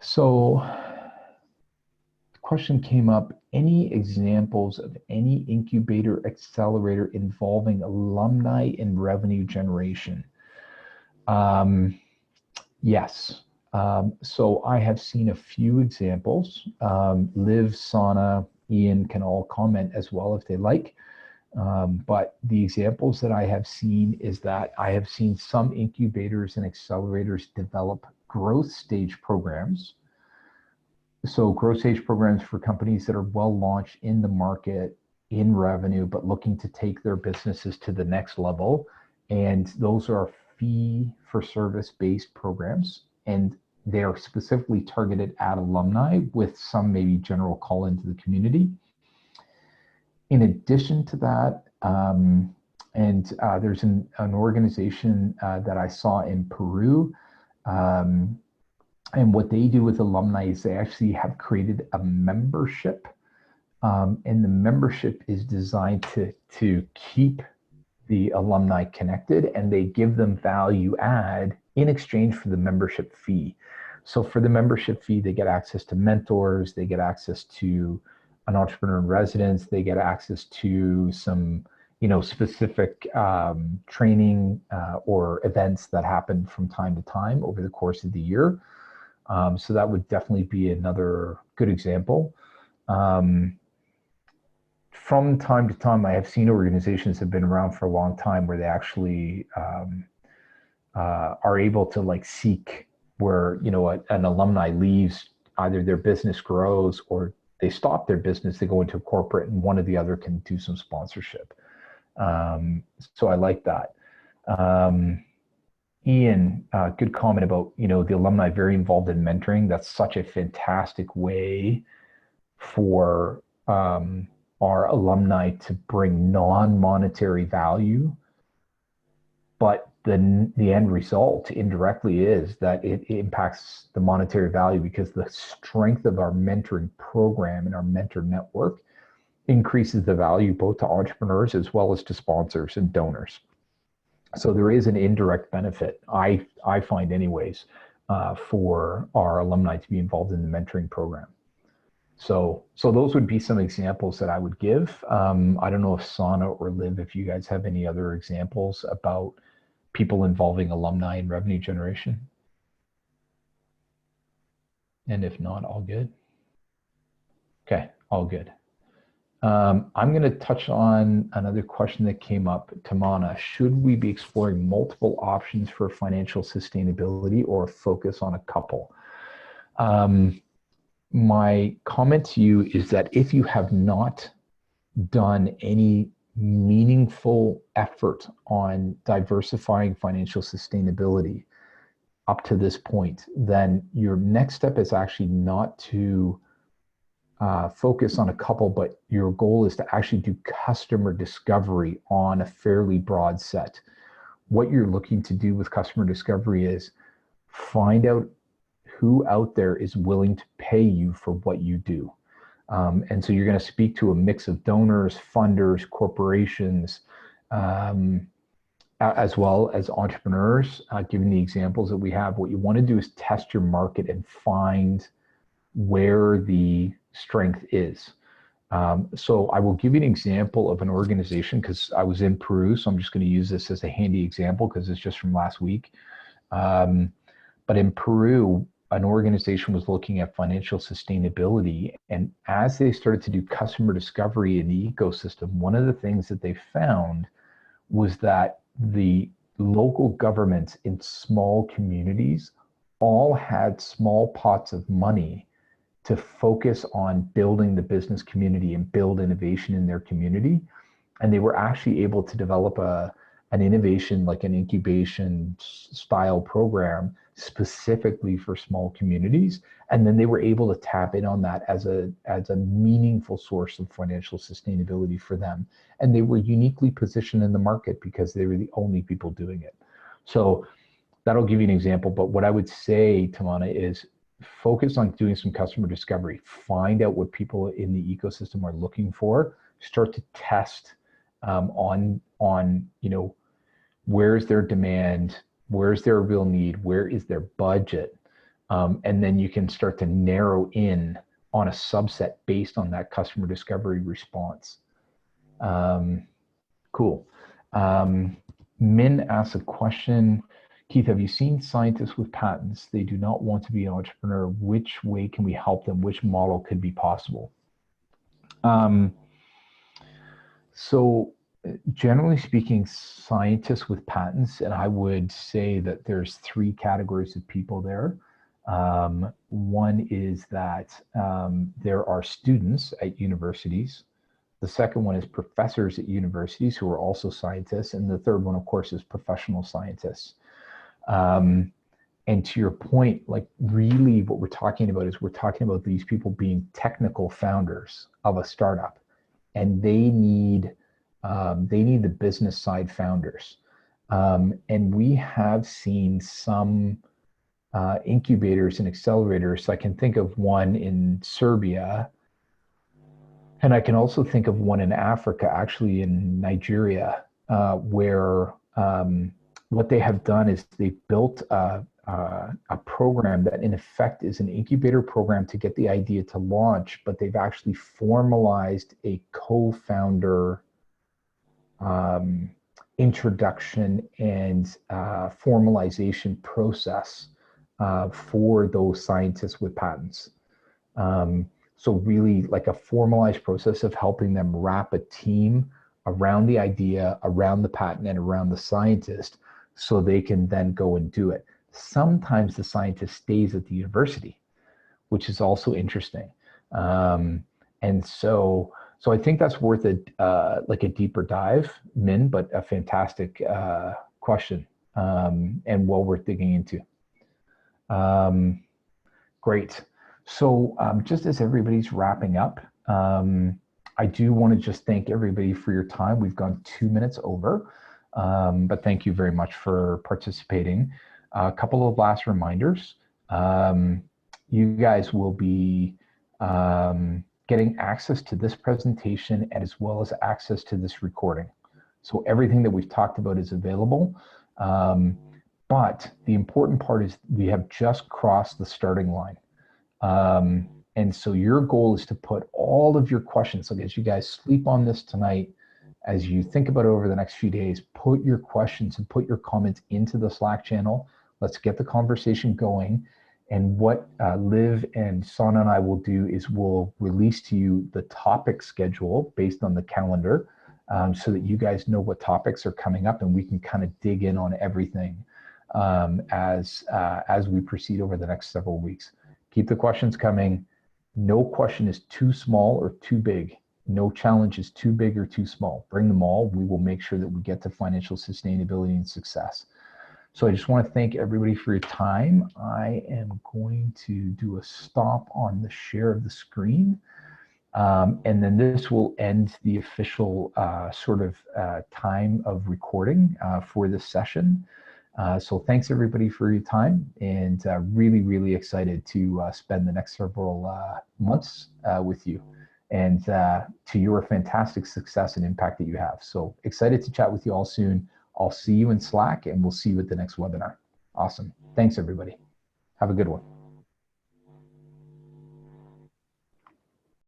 So question came up, any examples of any incubator accelerator involving alumni and revenue generation? Yes. So I have seen a few examples. Liv, Sana, Ian can all comment as well if they like. But the examples that I have seen is that I have seen some incubators and accelerators develop growth stage programs. So growth stage programs for companies that are well launched in the market, in revenue, but looking to take their businesses to the next level. And those are fee for service based programs. And they are specifically targeted at alumni with some maybe general call into the community. In addition to that, there's an organization that I saw in Peru, and what they do with alumni is they actually have created a membership, and the membership is designed to keep the alumni connected, and they give them value add in exchange for the membership fee. So for the membership fee, they get access to mentors, they get access to an entrepreneur in residence, they get access to some, specific training or events that happen from time to time over the course of the year. So that would definitely be another good example. From time to time, I have seen organizations that have been around for a long time where they actually are able to seek where, an alumni leaves, either their business grows or they stop their business, they go into a corporate, and one or the other can do some sponsorship. So I like that. Ian, good comment about, the alumni very involved in mentoring. That's such a fantastic way for our alumni to bring non-monetary value. But the end result indirectly is that it impacts the monetary value, because the strength of our mentoring program and our mentor network increases the value both to entrepreneurs as well as to sponsors and donors. So there is an indirect benefit, I find anyways, for our alumni to be involved in the mentoring program. So those would be some examples that I would give. I don't know if Sana or Liv, if you guys have any other examples about people involving alumni in revenue generation. And if not, all good. Okay, all good. I'm going to touch on another question that came up, Tamana. Should we be exploring multiple options for financial sustainability or focus on a couple? My comment to you is that if you have not done any meaningful effort on diversifying financial sustainability up to this point, then your next step is actually not to focus on a couple, but your goal is to actually do customer discovery on a fairly broad set. What you're looking to do with customer discovery is find out who out there is willing to pay you for what you do. And so you're going to speak to a mix of donors, funders, corporations, as well as entrepreneurs. Given the examples that we have, what you want to do is test your market and find where the strength is. So I will give you an example of an organization, because I was in Peru, so I'm just going to use this as a handy example because it's just from last week. But in Peru, an organization was looking at financial sustainability, and as they started to do customer discovery in the ecosystem, one of the things that they found was that the local governments in small communities all had small pots of money to focus on building the business community and build innovation in their community. And they were actually able to develop an innovation, like an incubation style program specifically for small communities. And then they were able to tap in on that as a meaningful source of financial sustainability for them. And they were uniquely positioned in the market because they were the only people doing it. So that'll give you an example. But what I would say, Tamana, is focus on doing some customer discovery. Find out what people in the ecosystem are looking for. Start to test on where's their demand, where's their real need, where is their budget, and then you can start to narrow in on a subset based on that customer discovery response. Cool. Min asks a question. Keith, have you seen scientists with patents? They do not want to be an entrepreneur. Which way can we help them? Which model could be possible? So generally speaking, scientists with patents, and I would say that there's 3 categories of people there. One is that there are students at universities. The second one is professors at universities who are also scientists. And the third one, of course, is professional scientists. And to your point, like really what we're talking about is we're talking about these people being technical founders of a startup, and they need the business side founders. And we have seen some incubators and accelerators. I can think of one in Serbia, and I can also think of one in Africa, actually in Nigeria, where what they have done is they built a program that in effect is an incubator program to get the idea to launch, but they've actually formalized a co-founder introduction and formalization process for those scientists with patents. So really like a formalized process of helping them wrap a team around the idea, around the patent, and around the scientist, so they can then go and do it. Sometimes the scientist stays at the university, which is also interesting. And so I think that's worth like a deeper dive, Min, but a fantastic question and well worth digging into. Great. So just as everybody's wrapping up, I do want to just thank everybody for your time. We've gone 2 minutes over, but thank you very much for participating. A couple of last reminders. You guys will be getting access to this presentation as well as access to this recording. So everything that we've talked about is available. But the important part is we have just crossed the starting line. And so your goal is to put all of your questions, like as you guys sleep on this tonight, as you think about it over the next few days, put your questions and put your comments into the Slack channel. Let's get the conversation going. And what Liv and Sana and I will do is we'll release to you the topic schedule based on the calendar, so that you guys know what topics are coming up and we can kind of dig in on everything as we proceed over the next several weeks. Keep the questions coming. No question is too small or too big. No challenge is too big or too small. Bring them all. We will make sure that we get to financial sustainability and success. So I just want to thank everybody for your time. I am going to do a stop on the share of the screen. And then this will end the official time of recording for this session. So thanks everybody for your time, and really, really excited to spend the next several months with you, and to your fantastic success and impact that you have. So excited to chat with you all soon. I'll see you in Slack, and we'll see you at the next webinar. Awesome. Thanks everybody. Have a good one.